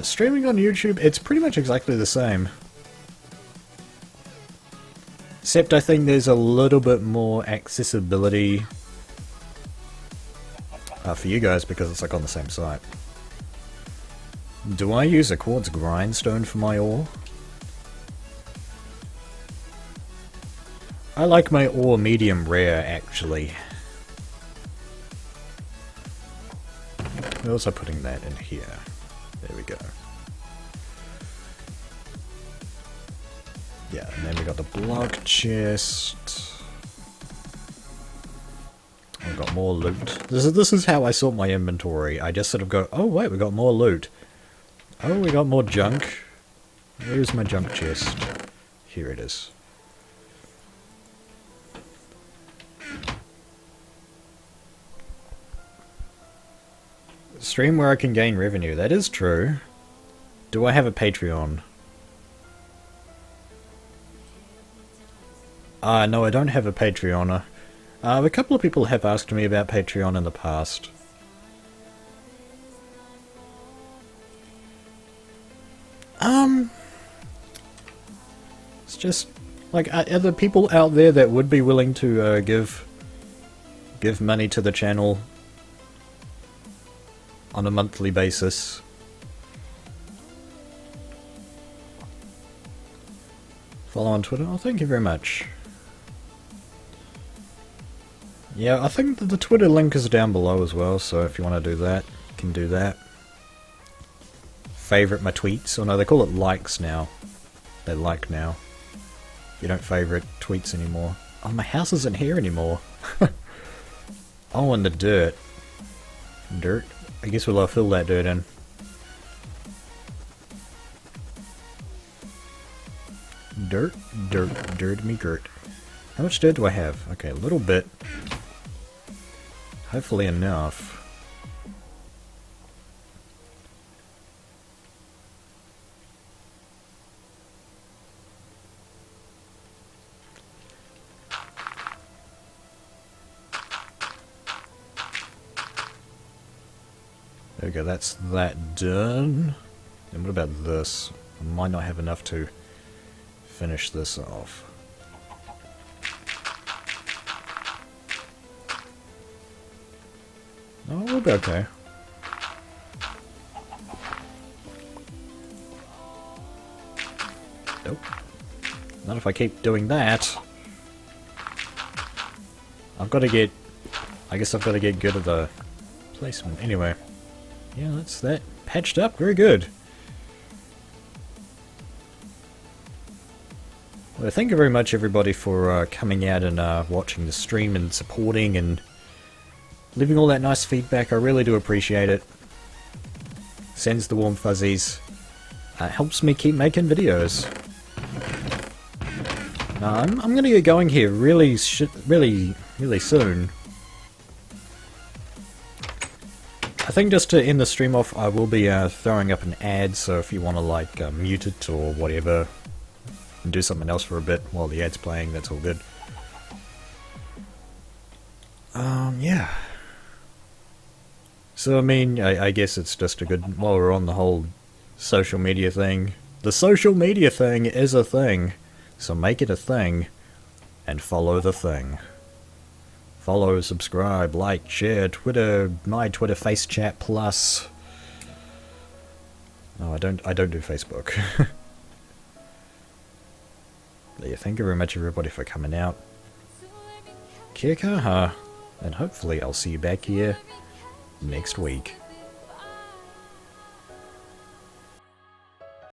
[SPEAKER 1] streaming on YouTube, it's pretty much exactly the same. Except I think there's a little bit more accessibility for you guys because it's like on the same site. Do I use a quartz grindstone for my ore? I like my ore medium rare, actually. We're also putting that in here. There we go. Yeah, and then we got the block chest. We've got more loot. This is how I sort my inventory. I just sort of go, oh wait, we got more loot. Oh, we got more junk. Where's my junk chest? Here it is. Stream where I can gain revenue. That is true. Do I have a Patreon? No, I don't have a Patreon. A couple of people have asked me about Patreon in the past. It's just, like, are there people out there that would be willing to give money to the channel on a monthly basis? Follow on Twitter? Oh, thank you very much. Yeah, I think that the Twitter link is down below as well, so if you want to do that, you can do that. Favorite my tweets? Oh no, they call it likes now. They like now. You don't favorite tweets anymore. Oh, my house isn't here anymore. Oh, and the dirt. Dirt? I guess we'll fill that dirt in. Dirt, dirt me dirt. How much dirt do I have? Okay, a little bit. Hopefully enough. There we go, that's that done. And what about this? I might not have enough to finish this off. Oh, we'll be okay. Nope. Not if I keep doing that. I've got to get... I guess I've got to get good at the placement. Anyway. Yeah, that's that. Patched up. Very good. Well, thank you very much, everybody, for coming out and watching the stream and supporting and leaving all that nice feedback. I really do appreciate it. Sends the warm fuzzies. Helps me keep making videos. I'm gonna get going here really soon. I think just to end the stream off, I will be throwing up an ad, so if you want to like mute it or whatever, and do something else for a bit while the ad's playing, that's all good. Yeah. So I mean, I guess it's just a good, while we're on the whole social media thing, the social media thing is a thing, so make it a thing, and follow the thing. Follow, subscribe, like, share, Twitter, my Twitter, Face Chat Plus. No, I don't do Facebook. But yeah, thank you very much, everybody, for coming out. Kia kaha, and hopefully I'll see you back here next week.